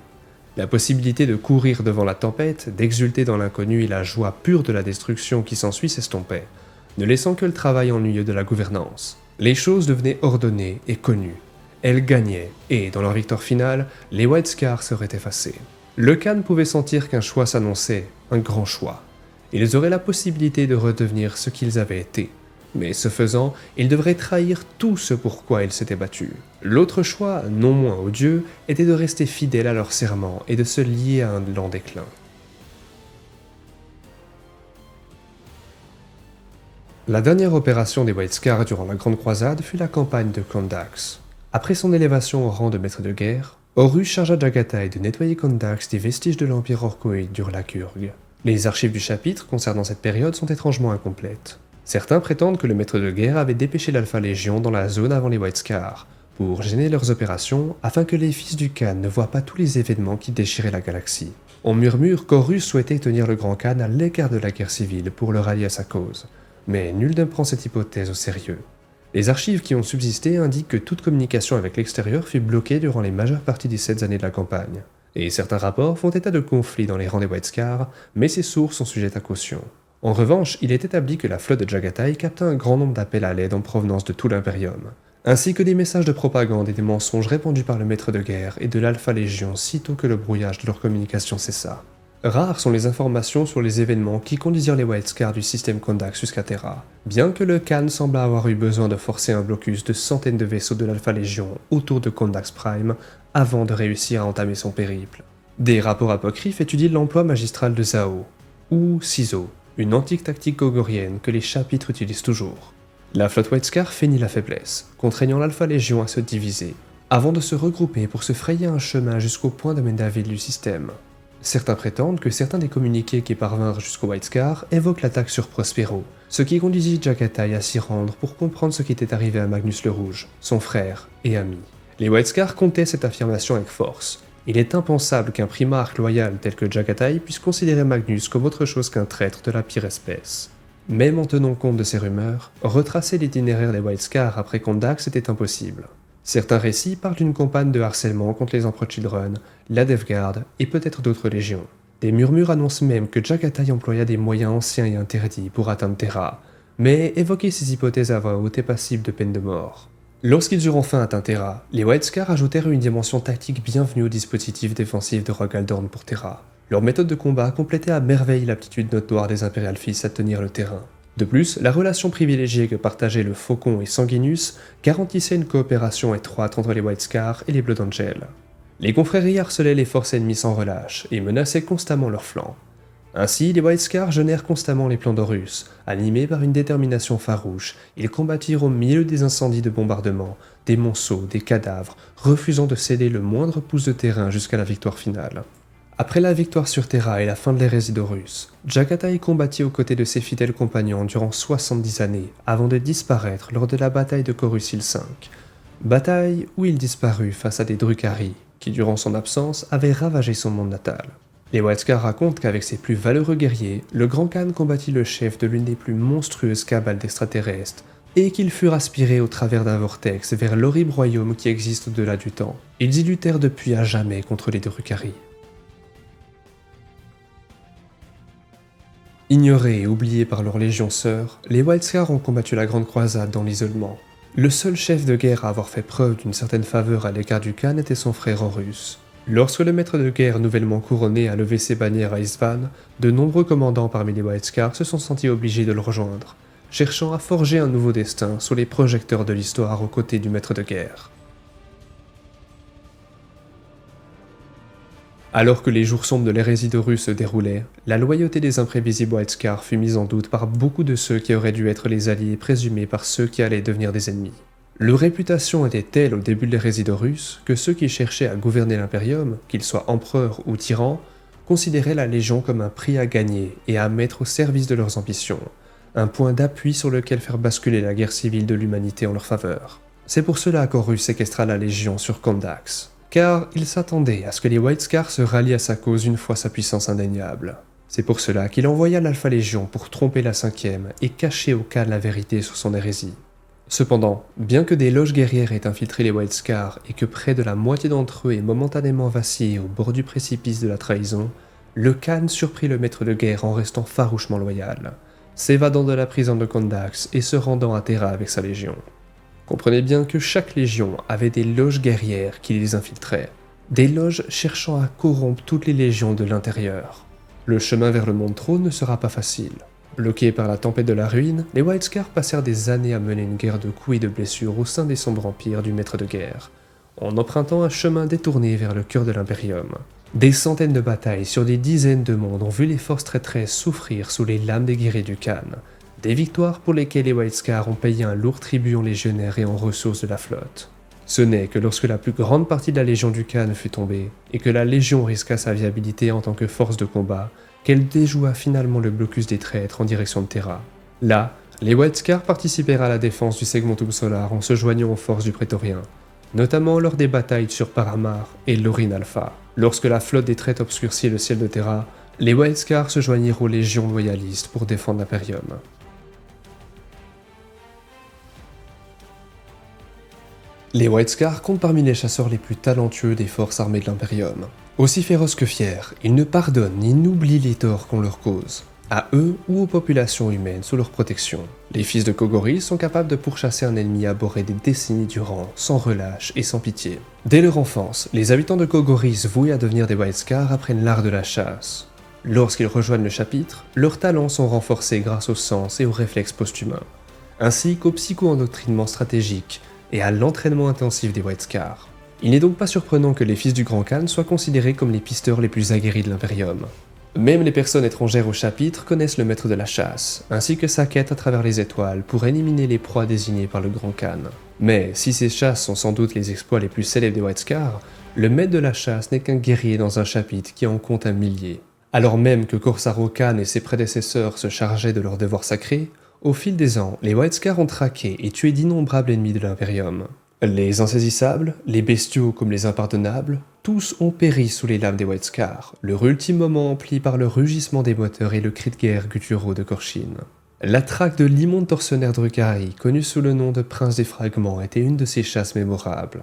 La possibilité de courir devant la tempête, d'exulter dans l'inconnu et la joie pure de la destruction qui s'ensuit s'estompait, ne laissant que le travail ennuyeux de la gouvernance. Les choses devenaient ordonnées et connues. Elles gagnaient, et dans leur victoire finale, les White Scars seraient effacés. Le Khan pouvait sentir qu'un choix s'annonçait, un grand choix. Ils auraient la possibilité de redevenir ce qu'ils avaient été. Mais ce faisant, ils devraient trahir tout ce pourquoi ils s'étaient battus. L'autre choix, non moins odieux, était de rester fidèles à leur serment et de se lier à un lent déclin. La dernière opération des White Scars durant la Grande Croisade fut la campagne de Kondax. Après son élévation au rang de maître de guerre, Horus chargea Jagatai de nettoyer Kondax des vestiges de l'Empire orcoïde du Lacurgue. Les archives du chapitre concernant cette période sont étrangement incomplètes. Certains prétendent que le maître de guerre avait dépêché l'Alpha Légion dans la zone avant les White Scars, pour gêner leurs opérations afin que les fils du Khan ne voient pas tous les événements qui déchiraient la galaxie. On murmure qu'Horus souhaitait tenir le Grand Khan à l'écart de la guerre civile pour le rallier à sa cause, mais nul ne prend cette hypothèse au sérieux. Les archives qui ont subsisté indiquent que toute communication avec l'extérieur fut bloquée durant les majeures parties des 7 années de la campagne, et certains rapports font état de conflits dans les rangs des White Scars, mais ces sources sont sujettes à caution. En revanche, il est établi que la flotte de Jagatai capta un grand nombre d'appels à l'aide en provenance de tout l'Imperium, ainsi que des messages de propagande et des mensonges répandus par le maître de guerre et de l'Alpha Légion sitôt que le brouillage de leur communication cessa. Rares sont les informations sur les événements qui conduisirent les White Scars du système Kondax jusqu'à Terra, bien que le Khan semble avoir eu besoin de forcer un blocus de centaines de vaisseaux de l'Alpha Légion autour de Kondax Prime avant de réussir à entamer son périple. Des rapports apocryphes étudient l'emploi magistral de Zao, ou Ciseaux, une antique tactique gogorienne que les chapitres utilisent toujours. La flotte White Scar feignit la faiblesse, contraignant l'Alpha Légion à se diviser, avant de se regrouper pour se frayer un chemin jusqu'au point de Mendaville du système. Certains prétendent que certains des communiqués qui parvinrent jusqu'au White Scar évoquent l'attaque sur Prospero, ce qui conduisit Jagatai à s'y rendre pour comprendre ce qui était arrivé à Magnus le Rouge, son frère et ami. Les White Scars comptaient cette affirmation avec force. Il est impensable qu'un primarque loyal tel que Jagatai puisse considérer Magnus comme autre chose qu'un traître de la pire espèce. Même en tenant compte de ces rumeurs, retracer l'itinéraire des White Scars après Kondax était impossible. Certains récits parlent d'une campagne de harcèlement contre les Emperor Children, la Death Guard et peut-être d'autres légions. Des murmures annoncent même que Jagatai employa des moyens anciens et interdits pour atteindre Terra, mais évoquer ces hypothèses à voix haute est passible de peine de mort. Lorsqu'ils eurent enfin atteint Terra, les White Scars ajoutèrent une dimension tactique bienvenue au dispositif défensif de Rogue Aldorn pour Terra. Leur méthode de combat complétait à merveille l'aptitude notoire des Imperial Fils à tenir le terrain. De plus, la relation privilégiée que partageaient le Faucon et Sanguinus garantissait une coopération étroite entre les White Scars et les Blood Angels. Les confréries harcelaient les forces ennemies sans relâche et menaçaient constamment leurs flancs. Ainsi, les White Scars jeûnèrent constamment les plans d'Horus. Animés par une détermination farouche, ils combattirent au milieu des incendies de bombardement, des monceaux, des cadavres, refusant de céder le moindre pouce de terrain jusqu'à la victoire finale. Après la victoire sur Terra et la fin de l'hérésie d'Horus, Jagatai combattit aux côtés de ses fidèles compagnons durant 70 années avant de disparaître lors de la bataille de Coruscant V. Bataille où il disparut face à des Drukhari, qui durant son absence avaient ravagé son monde natal. Les White Scars racontent qu'avec ses plus valeureux guerriers, le Grand Khan combattit le chef de l'une des plus monstrueuses cabales d'extraterrestres, et qu'ils furent aspirés au travers d'un vortex vers l'horrible royaume qui existe au-delà du temps. Ils y luttèrent depuis à jamais contre les Drukhari. Ignorés et oubliés par leur légion sœur, les White Scars ont combattu la Grande Croisade dans l'isolement. Le seul chef de guerre à avoir fait preuve d'une certaine faveur à l'égard du Khan était son frère Horus. Lorsque le maître de guerre nouvellement couronné a levé ses bannières à Isfahan, de nombreux commandants parmi les White Scars se sont sentis obligés de le rejoindre, cherchant à forger un nouveau destin sous les projecteurs de l'histoire aux côtés du maître de guerre. Alors que les jours sombres de l'hérésie d'Horus se déroulaient, la loyauté des imprévisibles White Scars fut mise en doute par beaucoup de ceux qui auraient dû être les alliés présumés par ceux qui allaient devenir des ennemis. Leur réputation était telle au début de l'hérésie d'Horus que ceux qui cherchaient à gouverner l'Imperium, qu'ils soient empereurs ou tyrans, considéraient la Légion comme un prix à gagner et à mettre au service de leurs ambitions, un point d'appui sur lequel faire basculer la guerre civile de l'humanité en leur faveur. C'est pour cela qu'Horus séquestra la Légion sur Kondax, car il s'attendait à ce que les White Scars se rallient à sa cause une fois sa puissance indéniable. C'est pour cela qu'il envoya l'Alpha Légion pour tromper la 5e et cacher au Khan la vérité sur son hérésie. Cependant, bien que des loges guerrières aient infiltré les White Scars et que près de la moitié d'entre eux aient momentanément vacillé au bord du précipice de la trahison, le Khan surprit le maître de guerre en restant farouchement loyal, s'évadant de la prison de Kondax et se rendant à Terra avec sa légion. Comprenez bien que chaque légion avait des loges guerrières qui les infiltraient, des loges cherchant à corrompre toutes les légions de l'intérieur. Le chemin vers le monde trône ne sera pas facile. Bloqués par la tempête de la ruine, les White Scars passèrent des années à mener une guerre de coups et de blessures au sein des sombres empires du maître de guerre, en empruntant un chemin détourné vers le cœur de l'Imperium. Des centaines de batailles sur des dizaines de mondes ont vu les forces traîtresses souffrir sous les lames des guerriers du Khan, des victoires pour lesquelles les White Scars ont payé un lourd tribut en légionnaires et en ressources de la flotte. Ce n'est que lorsque la plus grande partie de la Légion du Khan fut tombée, et que la Légion risqua sa viabilité en tant que force de combat, qu'elle déjoua finalement le blocus des traîtres en direction de Terra. Là, les White Scars participèrent à la défense du Segmentum Solar en se joignant aux forces du Prétorien, notamment lors des batailles sur Paramar et Lorin Alpha. Lorsque la flotte des traîtres obscurcit le ciel de Terra, les White Scars se joignirent aux légions loyalistes pour défendre l'Imperium. Les White Scars comptent parmi les chasseurs les plus talentueux des forces armées de l'Imperium. Aussi féroces que fiers, ils ne pardonnent ni n'oublient les torts qu'on leur cause, à eux ou aux populations humaines sous leur protection. Les fils de Kogoris sont capables de pourchasser un ennemi abhorré des décennies durant, sans relâche et sans pitié. Dès leur enfance, les habitants de Kogoris voués à devenir des White Scars apprennent l'art de la chasse. Lorsqu'ils rejoignent le chapitre, leurs talents sont renforcés grâce au sens et aux réflexes post-humains, ainsi qu'au psycho-endoctrinement stratégique et à l'entraînement intensif des White Scars. Il n'est donc pas surprenant que les fils du Grand Khan soient considérés comme les pisteurs les plus aguerris de l'Imperium. Même les personnes étrangères au chapitre connaissent le maître de la chasse, ainsi que sa quête à travers les étoiles pour éliminer les proies désignées par le Grand Khan. Mais si ces chasses sont sans doute les exploits les plus célèbres des White Scars, le maître de la chasse n'est qu'un guerrier dans un chapitre qui en compte un millier. Alors même que Korsaro Khan et ses prédécesseurs se chargeaient de leurs devoirs sacrés, au fil des ans, les White Scars ont traqué et tué d'innombrables ennemis de l'Imperium. Les insaisissables, les bestiaux comme les impardonnables, tous ont péri sous les lames des White Scars, leur ultime moment empli par le rugissement des moteurs et le cri de guerre gutturaux de Korshin. La traque de l'immonde tortionnaire Drukhari, connu sous le nom de Prince des Fragments, était une de ces chasses mémorables.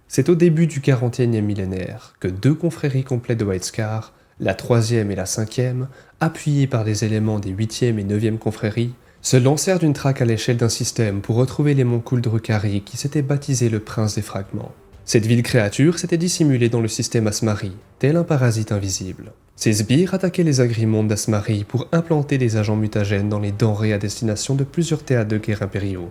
C'est au début du 41e millénaire que deux confréries complètes de White Scars, la 3e et la 5e, appuyées par des éléments des 8e et 9e confréries, se lancèrent d'une traque à l'échelle d'un système pour retrouver les monts Kuldrukhari qui s'étaient baptisés le Prince des Fragments. Cette vile créature s'était dissimulée dans le système Asmari, tel un parasite invisible. Ces sbires attaquaient les agrimondes d'Asmari pour implanter des agents mutagènes dans les denrées à destination de plusieurs théâtres de guerre impériaux,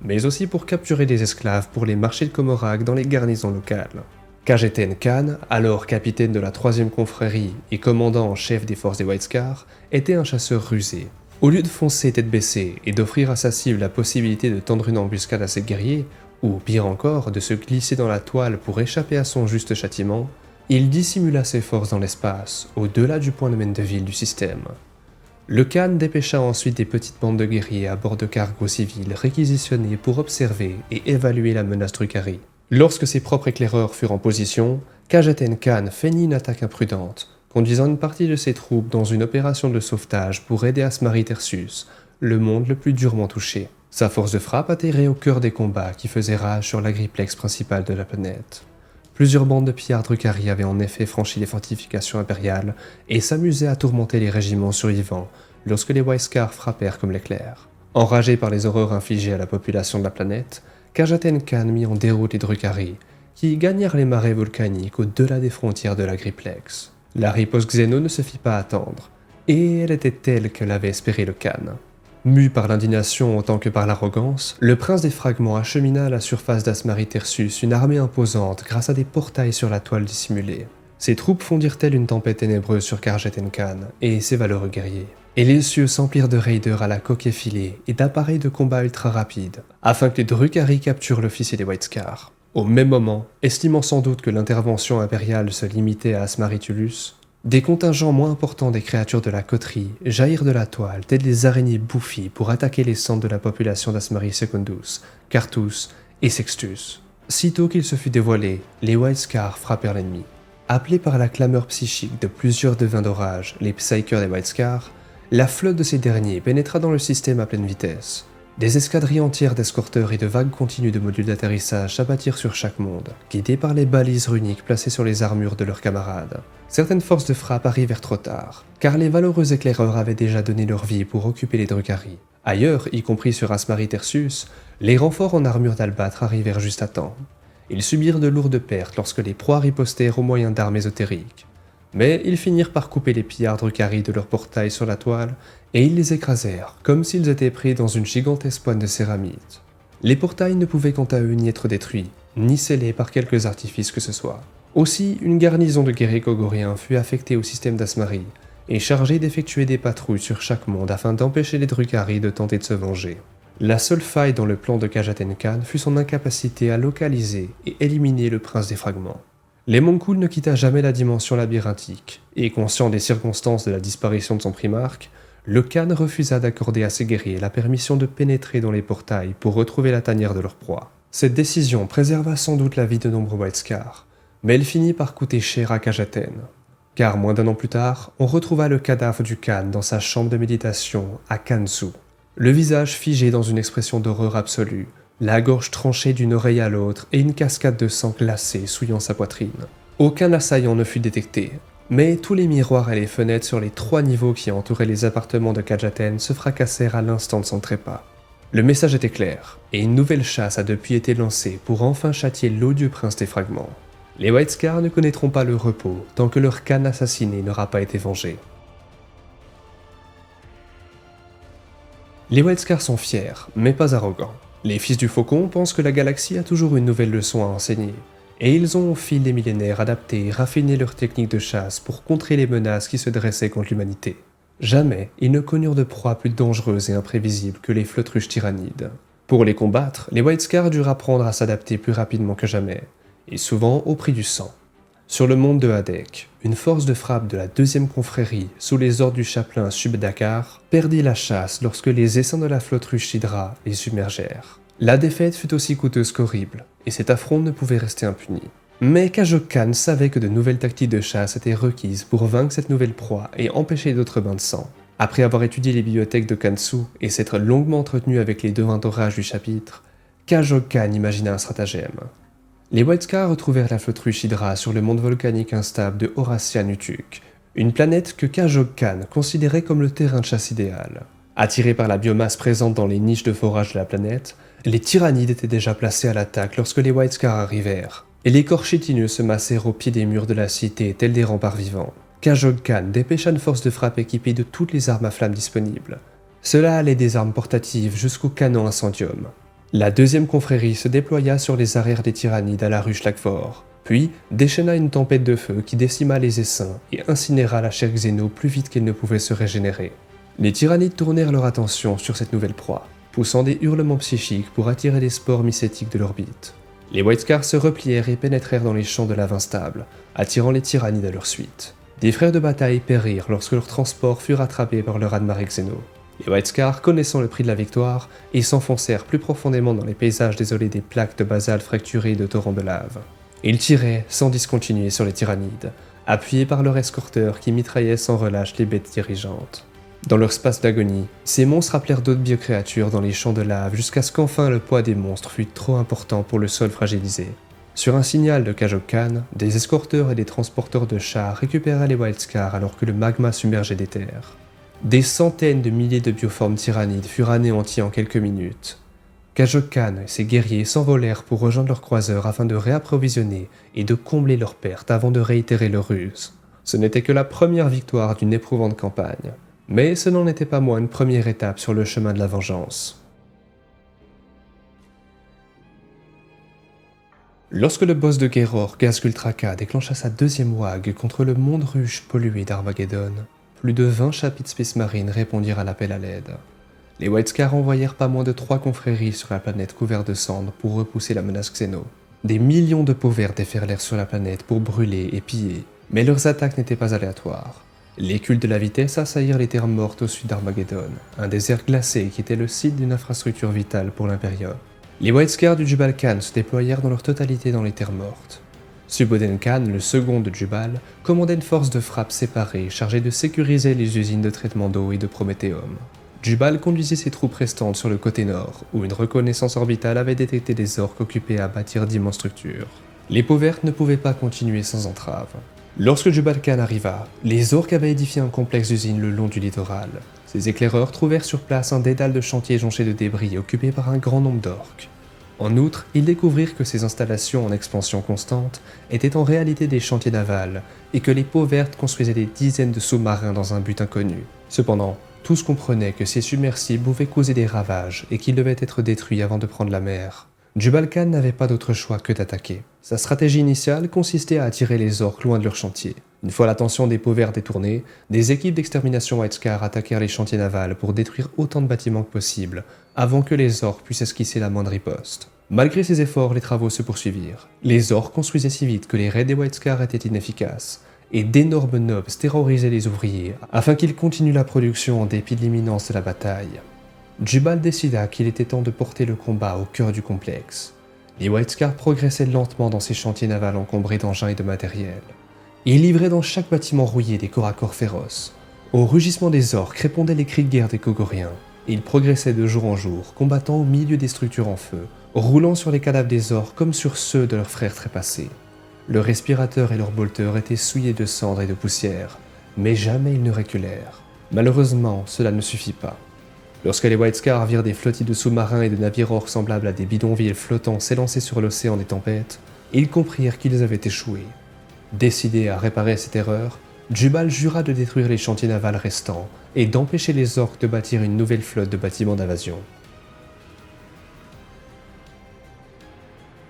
mais aussi pour capturer des esclaves pour les marchés de Komorak dans les garnisons locales. Kajeten Khan, alors capitaine de la 3e confrérie et commandant en chef des forces des White Scars, était un chasseur rusé. Au lieu de foncer tête baissée et d'offrir à sa cible la possibilité de tendre une embuscade à ses guerriers, ou pire encore, de se glisser dans la toile pour échapper à son juste châtiment, il dissimula ses forces dans l'espace, au-delà du point de Mendeville du système. Le Khan dépêcha ensuite des petites bandes de guerriers à bord de cargos civils réquisitionnés pour observer et évaluer la menace Drukhari. Lorsque ses propres éclaireurs furent en position, Kajeten Khan feignit une attaque imprudente, conduisant une partie de ses troupes dans une opération de sauvetage pour aider Asmari Tertius, le monde le plus durement touché. Sa force de frappe atterrit au cœur des combats qui faisaient rage sur l'agriplex principal de la planète. Plusieurs bandes de pillards Drukhari avaient en effet franchi les fortifications impériales et s'amusaient à tourmenter les régiments survivants lorsque les White Scars frappèrent comme l'éclair. Enragé par les horreurs infligées à la population de la planète, Khajaten Khan mit en déroute les Drukhari, qui gagnèrent les marais volcaniques au-delà des frontières de l'Agriplex. La riposte Xeno ne se fit pas attendre, et elle était telle que l'avait espéré le Khan. Mu par l'indignation autant que par l'arrogance, le prince des fragments achemina à la surface d'Asmari Tersus une armée imposante grâce à des portails sur la toile dissimulée. Ses troupes fondirent-elles une tempête ténébreuse sur Khajaten Khan et ses valeureux guerriers. Et les cieux s'emplirent de raiders à la coque effilée et d'appareils de combat ultra rapides, afin que les Drukhari capturent l'officier des White Scars. Au même moment, estimant sans doute que l'intervention impériale se limitait à Asmaritulus, des contingents moins importants des créatures de la coterie jaillirent de la toile tels des araignées bouffies pour attaquer les centres de la population d'Asmari Secundus, Carthus et Sextus. Sitôt qu'il se fut dévoilé, les White Scars frappèrent l'ennemi. Appelés par la clameur psychique de plusieurs devins d'orage, les Psykers des White Scars, la flotte de ces derniers pénétra dans le système à pleine vitesse. Des escadrilles entières d'escorteurs et de vagues continues de modules d'atterrissage s'abattirent sur chaque monde, guidés par les balises runiques placées sur les armures de leurs camarades. Certaines forces de frappe arrivèrent trop tard, car les valeureux éclaireurs avaient déjà donné leur vie pour occuper les Drukhari. Ailleurs, y compris sur Asmari Tersus, les renforts en armure d'albâtre arrivèrent juste à temps. Ils subirent de lourdes pertes lorsque les proies ripostèrent au moyen d'armes ésotériques. Mais ils finirent par couper les pillards Drukhari de leur portail sur la toile, et ils les écrasèrent, comme s'ils étaient pris dans une gigantesque poêle de céramite. Les portails ne pouvaient quant à eux ni être détruits, ni scellés par quelques artifices que ce soit. Aussi, une garnison de guerriers kogoriens fut affectée au système d'Asmari, et chargée d'effectuer des patrouilles sur chaque monde afin d'empêcher les Drukhari de tenter de se venger. La seule faille dans le plan de Khajaten Khan fut son incapacité à localiser et éliminer le prince des fragments. Les Mongols ne quitta jamais la dimension labyrinthique, et conscient des circonstances de la disparition de son primarque, le Khan refusa d'accorder à ses guerriers la permission de pénétrer dans les portails pour retrouver la tanière de leur proie. Cette décision préserva sans doute la vie de nombreux White Scars, mais elle finit par coûter cher à Khajaten, car moins d'un an plus tard, on retrouva le cadavre du Khan dans sa chambre de méditation à Kansu. Le visage figé dans une expression d'horreur absolue, la gorge tranchée d'une oreille à l'autre et une cascade de sang glacé souillant sa poitrine. Aucun assaillant ne fut détecté, mais tous les miroirs et les fenêtres sur les 3 niveaux qui entouraient les appartements de Khajaten se fracassèrent à l'instant de son trépas. Le message était clair, et une nouvelle chasse a depuis été lancée pour enfin châtier l'odieux prince des fragments. Les White Scars ne connaîtront pas le repos tant que leur Khan assassiné n'aura pas été vengé. Les White Scars sont fiers, mais pas arrogants. Les fils du Faucon pensent que la galaxie a toujours une nouvelle leçon à enseigner, et ils ont au fil des millénaires adapté et raffiné leurs techniques de chasse pour contrer les menaces qui se dressaient contre l'humanité. Jamais ils ne connurent de proie plus dangereuse et imprévisible que les Flautruches tyrannides. Pour les combattre, les White Scars durent apprendre à s'adapter plus rapidement que jamais, et souvent au prix du sang. Sur le monde de Hadek, une force de frappe de la 2e confrérie, sous les ordres du chapelain Subdakar, perdit la chasse lorsque les essaims de la Flautruche Hydra les submergèrent. La défaite fut aussi coûteuse qu'horrible, et cet affront ne pouvait rester impuni. Mais Kajok Khan savait que de nouvelles tactiques de chasse étaient requises pour vaincre cette nouvelle proie et empêcher d'autres bains de sang. Après avoir étudié les bibliothèques de Kansu et s'être longuement entretenu avec les devins d'orage du chapitre, Kajok Khan imagina un stratagème. Les White Scars retrouvèrent la Flautruche Hydra sur le monde volcanique instable de Horatia Nutuk, une planète que Kajok Khan considérait comme le terrain de chasse idéal. Attirés par la biomasse présente dans les niches de forage de la planète, les tyrannides étaient déjà placés à l'attaque lorsque les White Scars arrivèrent, et les corps chitineux se massèrent au pied des murs de la cité tels des remparts vivants. Kajok Khan dépêcha une force de frappe équipée de toutes les armes à flammes disponibles. Cela allait des armes portatives jusqu'au canon incendium. La 2e confrérie se déploya sur les arrières des tyrannides à la ruche Lagvor, puis déchaîna une tempête de feu qui décima les essaims et incinéra la chair Xeno plus vite qu'elle ne pouvait se régénérer. Les tyrannides tournèrent leur attention sur cette nouvelle proie, poussant des hurlements psychiques pour attirer les spores mycétiques de l'orbite. Les White Scars se replièrent et pénétrèrent dans les champs de lave instable, attirant les tyrannides à leur suite. Des frères de bataille périrent lorsque leur transport fut rattrapé par leur admaré Xeno. Les White Scars, connaissant le prix de la victoire, ils s'enfoncèrent plus profondément dans les paysages désolés des plaques de basalte fracturées de torrents de lave. Ils tiraient sans discontinuer sur les tyrannides, appuyés par leurs escorteurs qui mitraillaient sans relâche les bêtes dirigeantes. Dans leur espace d'agonie, ces monstres appelèrent d'autres biocréatures dans les champs de lave jusqu'à ce qu'enfin le poids des monstres fût trop important pour le sol fragilisé. Sur un signal de Kajok Khan, des escorteurs et des transporteurs de chars récupéraient les White Scars alors que le magma submergeait des terres. Des centaines de milliers de bioformes tyrannides furent anéantis en quelques minutes. Kajok Khan et ses guerriers s'envolèrent pour rejoindre leurs croiseurs afin de réapprovisionner et de combler leurs pertes avant de réitérer leur ruse. Ce n'était que la première victoire d'une éprouvante campagne, mais ce n'en était pas moins une première étape sur le chemin de la vengeance. Lorsque le boss de Geror, Ghazghkull Traka, déclencha sa deuxième wag contre le monde ruche pollué d'Armageddon, plus de 20 chapitres Space Marine répondirent à l'appel à l'aide. Les White Scars envoyèrent pas moins de 3 confréries sur la planète couverte de cendres pour repousser la menace Xeno. Des millions de peaux vertes déferlèrent sur la planète pour brûler et piller, mais leurs attaques n'étaient pas aléatoires. Les cultes de la vitesse assaillirent les terres mortes au sud d'Armageddon, un désert glacé qui était le site d'une infrastructure vitale pour l'Imperium. Les White Scars du Jubal Khan se déployèrent dans leur totalité dans les terres mortes. Suboden Khan, le second de Jubal, commandait une force de frappe séparée chargée de sécuriser les usines de traitement d'eau et de Prométhéum. Jubal conduisait ses troupes restantes sur le côté nord, où une reconnaissance orbitale avait détecté des orques occupés à bâtir d'immenses structures. Les peaux vertes ne pouvaient pas continuer sans entrave. Lorsque Jubal Khan arriva, les orques avaient édifié un complexe d'usines le long du littoral. Ces éclaireurs trouvèrent sur place un dédale de chantiers jonchés de débris occupés par un grand nombre d'orques. En outre, ils découvrirent que ces installations en expansion constante étaient en réalité des chantiers navals et que les peaux vertes construisaient des dizaines de sous-marins dans un but inconnu. Cependant, tous comprenaient que ces submersibles pouvaient causer des ravages et qu'ils devaient être détruits avant de prendre la mer. Jubal Khan n'avait pas d'autre choix que d'attaquer. Sa stratégie initiale consistait à attirer les orques loin de leur chantier. Une fois l'attention des peaux vertes détournée, des équipes d'extermination White Scar attaquèrent les chantiers navals pour détruire autant de bâtiments que possible, avant que les orques puissent esquisser la moindre riposte. Malgré ces efforts, les travaux se poursuivirent. Les orques construisaient si vite que les raids des White Scar étaient inefficaces, et d'énormes nobs terrorisaient les ouvriers afin qu'ils continuent la production en dépit de l'imminence de la bataille. Jubal décida qu'il était temps de porter le combat au cœur du complexe. Les White Scars progressaient lentement dans ces chantiers navals encombrés d'engins et de matériel. Ils livraient dans chaque bâtiment rouillé des corps à corps féroces. Au rugissement des orques répondaient les cris de guerre des Kogoriens. Ils progressaient de jour en jour, combattant au milieu des structures en feu, roulant sur les cadavres des orques comme sur ceux de leurs frères trépassés. Leurs respirateurs et leurs bolteurs étaient souillés de cendres et de poussière, mais jamais ils ne reculèrent. Malheureusement, cela ne suffit pas. Lorsque les White Scars virent des flottilles de sous-marins et de navires orques semblables à des bidonvilles flottants s'élancer sur l'océan des tempêtes, ils comprirent qu'ils avaient échoué. Décidé à réparer cette erreur, Jubal jura de détruire les chantiers navals restants et d'empêcher les orques de bâtir une nouvelle flotte de bâtiments d'invasion.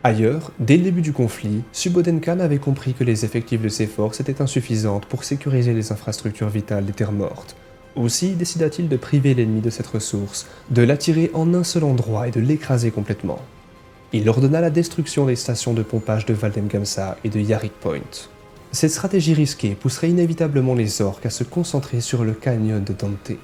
Ailleurs, dès le début du conflit, Suboden Khan avait compris que les effectifs de ses forces étaient insuffisantes pour sécuriser les infrastructures vitales des terres mortes. Aussi décida-t-il de priver l'ennemi de cette ressource, de l'attirer en un seul endroit et de l'écraser complètement. Il ordonna la destruction des stations de pompage de Valdem Gamsa et de Yarick Point. Cette stratégie risquée pousserait inévitablement les orques à se concentrer sur le canyon de Dante,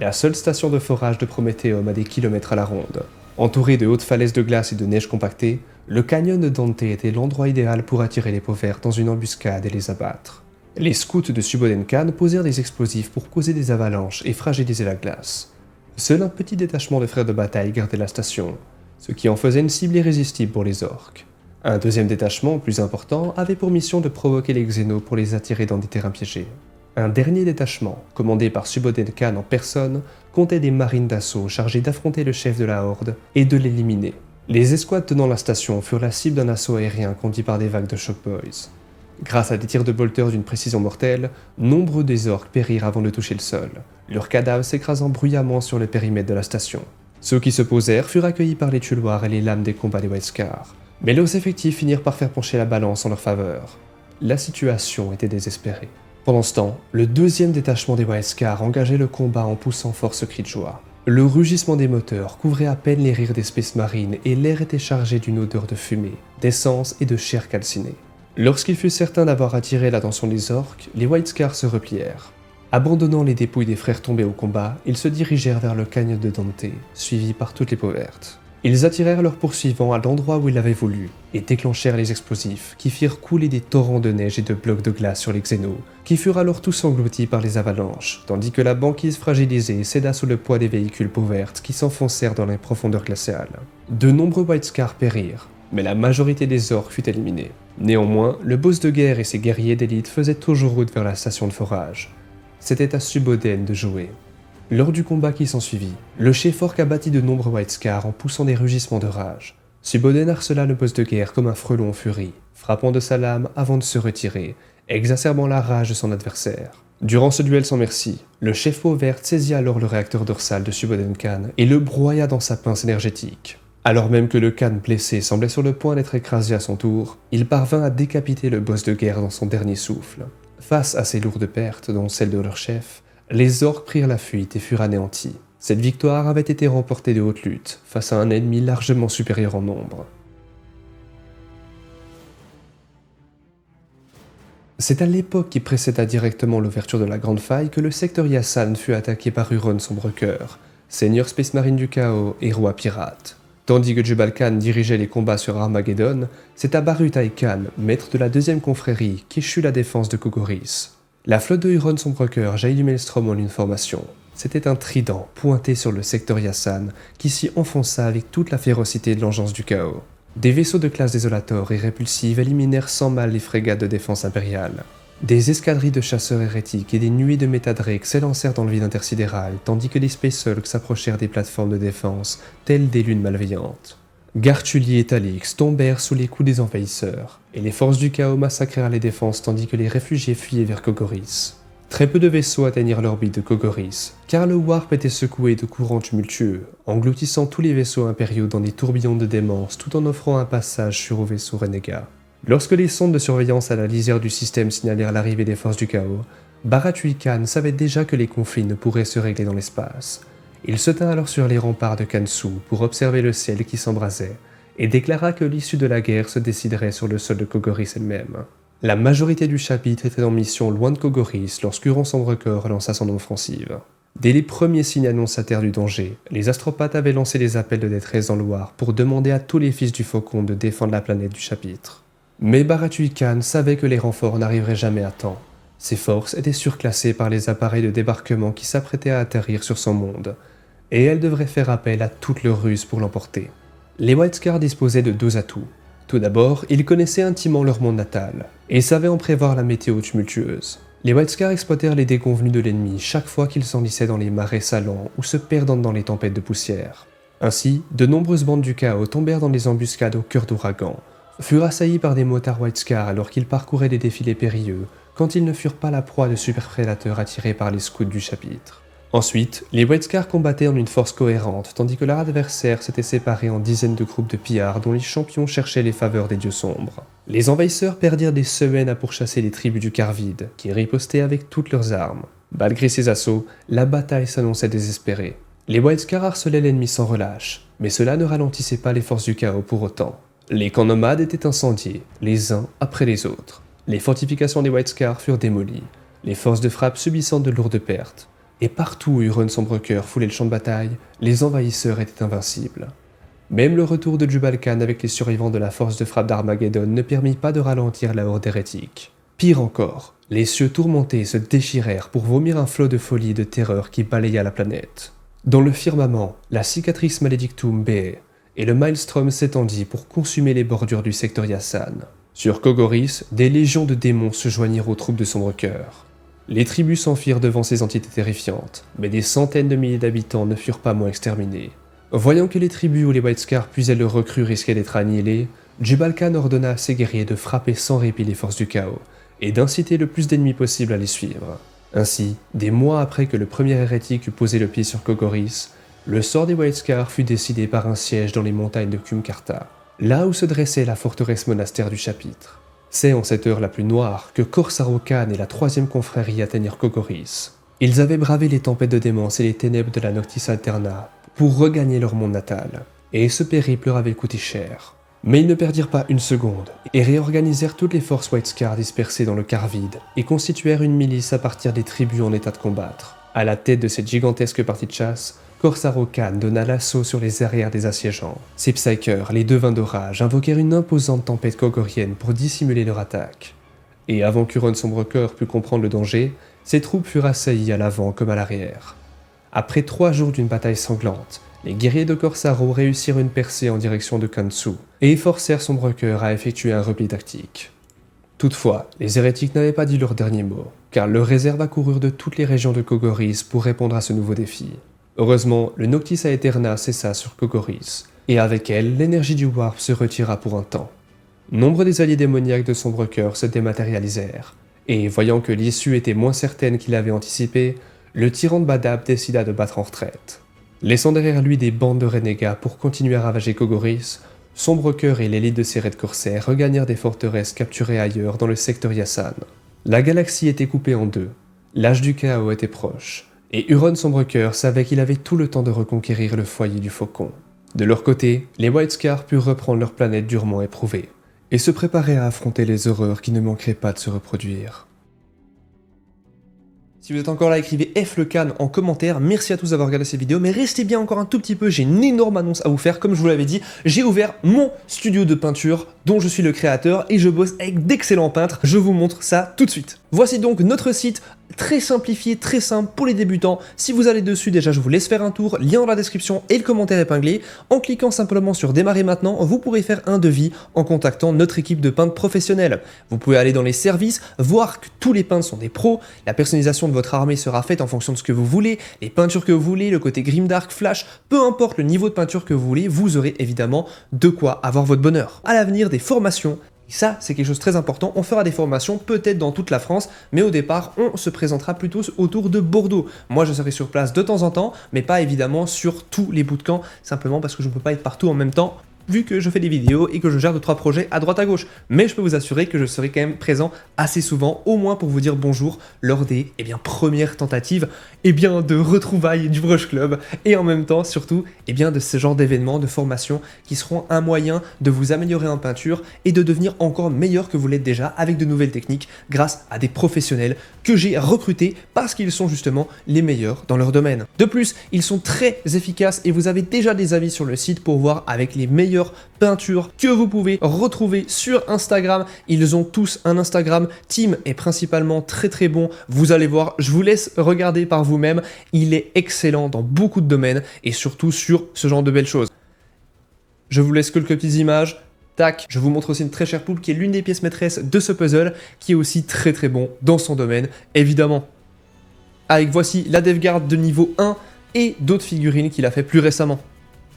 la seule station de forage de Prométhéum à des kilomètres à la ronde. Entouré de hautes falaises de glace et de neige compactée, le canyon de Dante était l'endroit idéal pour attirer les peaux vertes dans une embuscade et les abattre. Les scouts de Suboden Khan posèrent des explosifs pour causer des avalanches et fragiliser la glace. Seul un petit détachement de frères de bataille gardait la station, ce qui en faisait une cible irrésistible pour les orques. Un deuxième détachement, plus important, avait pour mission de provoquer les Xénos pour les attirer dans des terrains piégés. Un dernier détachement, commandé par Suboden Khan en personne, comptait des marines d'assaut chargées d'affronter le chef de la Horde et de l'éliminer. Les escouades tenant la station furent la cible d'un assaut aérien conduit par des vagues de Shock Boys. Grâce à des tirs de bolteurs d'une précision mortelle, nombreux des orques périrent avant de toucher le sol, leurs cadavres s'écrasant bruyamment sur le périmètre de la station. Ceux qui se posèrent furent accueillis par les tuiloires et les lames des combats des White Scars, mais leurs effectifs finirent par faire pencher la balance en leur faveur. La situation était désespérée. Pendant ce temps, le deuxième détachement des White Scars engageait le combat en poussant fort ce cri de joie. Le rugissement des moteurs couvrait à peine les rires des Space Marines et l'air était chargé d'une odeur de fumée, d'essence et de chair calcinée. Lorsqu'il fut certain d'avoir attiré l'attention des orques, les White Scars se replièrent. Abandonnant les dépouilles des frères tombés au combat, ils se dirigèrent vers le canyon de Dante, suivis par toutes les peaux vertes. Ils attirèrent leurs poursuivants à l'endroit où ils l'avaient voulu, et déclenchèrent les explosifs, qui firent couler des torrents de neige et de blocs de glace sur les Xénos, qui furent alors tous engloutis par les avalanches, tandis que la banquise fragilisée céda sous le poids des véhicules peaux vertes qui s'enfoncèrent dans les profondeurs glaciales. De nombreux White Scars périrent. mais la majorité des orques fut éliminée. Néanmoins, le boss de guerre et ses guerriers d'élite faisaient toujours route vers la station de forage. C'était à Suboden de jouer. Lors du combat qui s'ensuivit, le chef orc abattit de nombreux White Scars en poussant des rugissements de rage. Suboden harcela le boss de guerre comme un frelon en furie, frappant de sa lame avant de se retirer, exacerbant la rage de son adversaire. Durant ce duel sans merci, le chef peau verte saisit alors le réacteur dorsal de Suboden Khan et le broya dans sa pince énergétique. Alors même que le Khan blessé semblait sur le point d'être écrasé à son tour, il parvint à décapiter le boss de guerre dans son dernier souffle. Face à ces lourdes pertes, dont celle de leur chef, les orques prirent la fuite et furent anéantis. Cette victoire avait été remportée de haute lutte, face à un ennemi largement supérieur en nombre. C'est à l'époque qui précéda directement l'ouverture de la Grande Faille que le secteur Yassan fut attaqué par Huron Sombrecœur, seigneur Space Marine du Chaos et roi pirate. Tandis que Jubal Khan dirigeait les combats sur Armageddon, c'est à Barutai Khan, maître de la deuxième confrérie, qu'échut la défense de Kogoris. La flotte de Huron Sombrecœur jaillit du Maelstrom en une formation. C'était un trident pointé sur le secteur Yassan qui s'y enfonça avec toute la férocité de l'engeance du chaos. Des vaisseaux de classe Désolator et Répulsive éliminèrent sans mal les frégates de défense impériale. Des escadrilles de chasseurs hérétiques et des nuées de métadrakes s'élancèrent dans le vide intersidéral, tandis que des Space Hulks s'approchèrent des plateformes de défense, telles des lunes malveillantes. Garthuli et Talix tombèrent sous les coups des envahisseurs, et les forces du chaos massacrèrent les défenses tandis que les réfugiés fuyaient vers Kogoris. Très peu de vaisseaux atteignirent l'orbite de Kogoris, car le warp était secoué de courants tumultueux, engloutissant tous les vaisseaux impériaux dans des tourbillons de démence tout en offrant un passage sur aux vaisseaux renégats. Lorsque les sondes de surveillance à la lisière du système signalèrent l'arrivée des forces du chaos, Barathui Khan savait déjà que les conflits ne pourraient se régler dans l'espace. Il se tint alors sur les remparts de Kansu pour observer le ciel qui s'embrasait, et déclara que l'issue de la guerre se déciderait sur le sol de Kogoris elle-même. La majorité du chapitre était en mission loin de Kogoris lorsqu'Huron Sombrecœur lança son offensive. Dès les premiers signes annonçateurs du danger, les astropathes avaient lancé des appels de détresse dans le Loire pour demander à tous les fils du Faucon de défendre la planète du chapitre. Mais Barathui Khan savait que les renforts n'arriveraient jamais à temps. Ses forces étaient surclassées par les appareils de débarquement qui s'apprêtaient à atterrir sur son monde, et elles devraient faire appel à toutes leurs ruses pour l'emporter. Les White Scars disposaient de deux atouts. Tout d'abord, ils connaissaient intimement leur monde natal, et savaient en prévoir la météo tumultueuse. Les White Scars exploitèrent les déconvenus de l'ennemi chaque fois qu'ils s'enlissaient dans les marais salants ou se perdant dans les tempêtes de poussière. Ainsi, de nombreuses bandes du chaos tombèrent dans les embuscades au cœur d'ouragan, furent assaillis par des motards White Scars alors qu'ils parcouraient des défilés périlleux, quand ils ne furent pas la proie de super prédateurs attirés par les scouts du chapitre. Ensuite, les White Scars combattaient en une force cohérente, tandis que leur adversaire s'était séparé en dizaines de groupes de pillards dont les champions cherchaient les faveurs des dieux sombres. Les envahisseurs perdirent des semaines à pourchasser les tribus du Carvide, qui ripostaient avec toutes leurs armes. Malgré ces assauts, la bataille s'annonçait désespérée. Les White Scars harcelaient l'ennemi sans relâche, mais cela ne ralentissait pas les forces du chaos pour autant. Les camps nomades étaient incendiés, les uns après les autres. Les fortifications des White Scars furent démolies, les forces de frappe subissant de lourdes pertes. Et partout où Huron Sombrecœur foulait le champ de bataille, les envahisseurs étaient invincibles. Même le retour de Jubal Khan avec les survivants de la force de frappe d'Armageddon ne permit pas de ralentir la horde hérétique. Pire encore, les cieux tourmentés se déchirèrent pour vomir un flot de folie et de terreur qui balaya la planète. Dans le firmament, la cicatrice maledictum béait, et le Maelstrom s'étendit pour consumer les bordures du secteur Yassan. Sur Kogoris, des légions de démons se joignirent aux troupes de Sombrecœur. Les tribus s'enfuirent devant ces entités terrifiantes, mais des centaines de milliers d'habitants ne furent pas moins exterminés. Voyant que les tribus où les White Scars puisaient leurs recrues risquaient d'être annihilées, Jubal Khan ordonna à ses guerriers de frapper sans répit les forces du chaos, et d'inciter le plus d'ennemis possible à les suivre. Ainsi, des mois après que le premier hérétique eut posé le pied sur Kogoris, le sort des White Scars fut décidé par un siège dans les montagnes de Kumkarta, là où se dressait la forteresse monastère du chapitre. C'est en cette heure la plus noire que Korsaro Khan et la troisième confrérie atteignirent Kogoris. Ils avaient bravé les tempêtes de démence et les ténèbres de la Noctis Alterna pour regagner leur monde natal, et ce périple leur avait coûté cher. Mais ils ne perdirent pas une seconde, et réorganisèrent toutes les forces White Scars dispersées dans le Carvide, et constituèrent une milice à partir des tribus en état de combattre. À la tête de cette gigantesque partie de chasse, Korsaro Khan donna l'assaut sur les arrières des assiégeants. Ces psychers, les devins d'orage, invoquèrent une imposante tempête kogorienne pour dissimuler leur attaque. Et avant qu'Huron Sombrecœur pût comprendre le danger, ses troupes furent assaillies à l'avant comme à l'arrière. Après 3 jours d'une bataille sanglante, les guerriers de Corsaro réussirent une percée en direction de Kansu et forcèrent Sombre Cœur à effectuer un repli tactique. Toutefois, les hérétiques n'avaient pas dit leur dernier mot, car leur réserve accoururent de toutes les régions de Kogoris pour répondre à ce nouveau défi. Heureusement, le Noctis Aeterna cessa sur Kogoris, et avec elle, l'énergie du Warp se retira pour un temps. Nombre des alliés démoniaques de Sombre Cœur se dématérialisèrent, et voyant que l'issue était moins certaine qu'il avait anticipé, le tyran de Badab décida de battre en retraite. Laissant derrière lui des bandes de renégats pour continuer à ravager Kogoris, Sombre Cœur et l'élite de ses raids corsaires regagnèrent des forteresses capturées ailleurs dans le secteur Yassan. La galaxie était coupée en deux, l'âge du chaos était proche, et Huron Sombre Cœur savait qu'il avait tout le temps de reconquérir le foyer du Faucon. De leur côté, les White Scars purent reprendre leur planète durement éprouvée, et se préparer à affronter les horreurs qui ne manqueraient pas de se reproduire. Si vous êtes encore là, écrivez F le Can en commentaire. Merci à tous d'avoir regardé cette vidéo, mais restez bien encore un tout petit peu, j'ai une énorme annonce à vous faire. Comme je vous l'avais dit, j'ai ouvert mon studio de peinture dont je suis le créateur et je bosse avec d'excellents peintres. Je vous montre ça tout de suite. Voici donc notre site très simplifié, très simple pour les débutants. Si vous allez dessus, déjà je vous laisse faire un tour, lien dans la description et le commentaire épinglé. En cliquant simplement sur démarrer maintenant, vous pourrez faire un devis en contactant notre équipe de peintres professionnels. Vous pouvez aller dans les services, voir que tous les peintres sont des pros, la personnalisation de votre armée sera faite en fonction de ce que vous voulez, les peintures que vous voulez, le côté grimdark, flash, peu importe le niveau de peinture que vous voulez, vous aurez évidemment de quoi avoir votre bonheur. À l'avenir, des formations. Ça, c'est quelque chose de très important. On fera des formations peut-être dans toute la France, mais au départ, on se présentera plutôt autour de Bordeaux. Moi, je serai sur place de temps en temps, mais pas évidemment sur tous les bootcamps, simplement parce que je ne peux pas être partout en même temps, vu que je fais des vidéos et que je gère 2-3 projets à droite à gauche. Mais je peux vous assurer que je serai quand même présent assez souvent, au moins pour vous dire bonjour lors des premières tentatives de retrouvailles du Brush Club et en même temps surtout de ce genre d'événements, de formations qui seront un moyen de vous améliorer en peinture et de devenir encore meilleur que vous l'êtes déjà avec de nouvelles techniques grâce à des professionnels que j'ai recrutés parce qu'ils sont justement les meilleurs dans leur domaine. De plus, ils sont très efficaces et vous avez déjà des avis sur le site pour voir avec les meilleures peintures que vous pouvez retrouver sur Instagram. Ils ont tous un Instagram. Tim est principalement très très bon. Vous allez voir, je vous laisse regarder par vous-même. Il est excellent dans beaucoup de domaines et surtout sur ce genre de belles choses. Je vous laisse quelques petites images. Tac, je vous montre aussi une très chère poule qui est l'une des pièces maîtresses de ce puzzle, qui est aussi très très bon dans son domaine, évidemment. Avec voici la DevGuard de niveau 1 et d'autres figurines qu'il a fait plus récemment.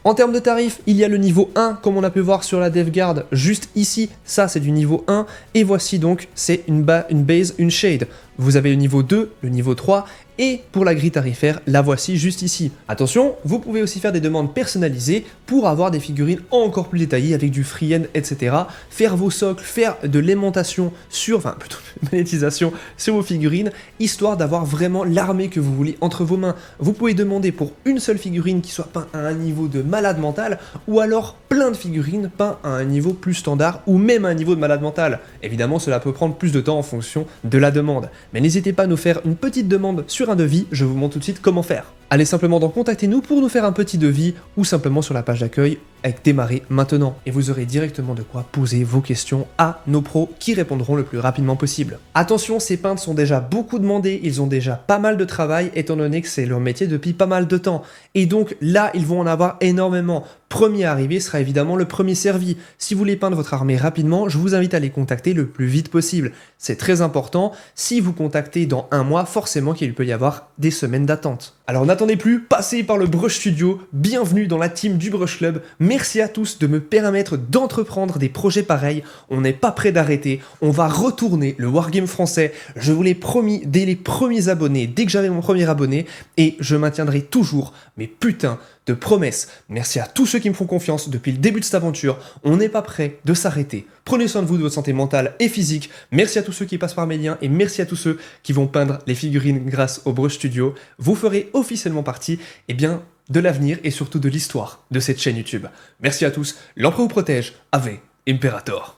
En termes de tarifs, il y a le niveau 1, comme on a pu voir sur la DevGuard, juste ici, ça c'est du niveau 1, et voici donc, c'est une base, une shade. Vous avez le niveau 2, le niveau 3, et pour la grille tarifaire, la voici juste ici. Attention, vous pouvez aussi faire des demandes personnalisées pour avoir des figurines encore plus détaillées avec du free-end, etc. Faire vos socles, faire de l'aimantation plutôt de monétisation sur vos figurines, histoire d'avoir vraiment l'armée que vous voulez entre vos mains. Vous pouvez demander pour une seule figurine qui soit peinte à un niveau de malade mental, ou alors plein de figurines peintes à un niveau plus standard, ou même à un niveau de malade mental. Évidemment, cela peut prendre plus de temps en fonction de la demande. Mais n'hésitez pas à nous faire une petite demande sur un devis, je vous montre tout de suite comment faire. Allez simplement donc contactez-nous pour nous faire un petit devis ou simplement sur la page d'accueil avec démarrer maintenant et vous aurez directement de quoi poser vos questions à nos pros qui répondront le plus rapidement possible. Attention, ces peintres sont déjà beaucoup demandés, ils ont déjà pas mal de travail étant donné que c'est leur métier depuis pas mal de temps et donc là ils vont en avoir énormément. Premier arrivé sera évidemment le premier servi. Si vous voulez peindre votre armée rapidement, je vous invite à les contacter le plus vite possible. C'est très important, si vous contactez dans un mois, forcément qu'il peut y avoir des semaines d'attente. Alors n'attendez plus, passez par le Brush Studio, bienvenue dans la team du Brush Club. Merci à tous de me permettre d'entreprendre des projets pareils, on n'est pas prêt d'arrêter, on va retourner le Wargame français, je vous l'ai promis dès les premiers abonnés, dès que j'avais mon premier abonné, et je maintiendrai toujours mes putains de promesses. Merci à tous ceux qui me font confiance depuis le début de cette aventure, on n'est pas prêt de s'arrêter. Prenez soin de vous, de votre santé mentale et physique, merci à tous ceux qui passent par mes liens et merci à tous ceux qui vont peindre les figurines grâce au Brush Studio. Vous ferez officiellement partie de l'avenir et surtout de l'histoire de cette chaîne YouTube. Merci à tous, l'Empereur vous protège, Ave Imperator.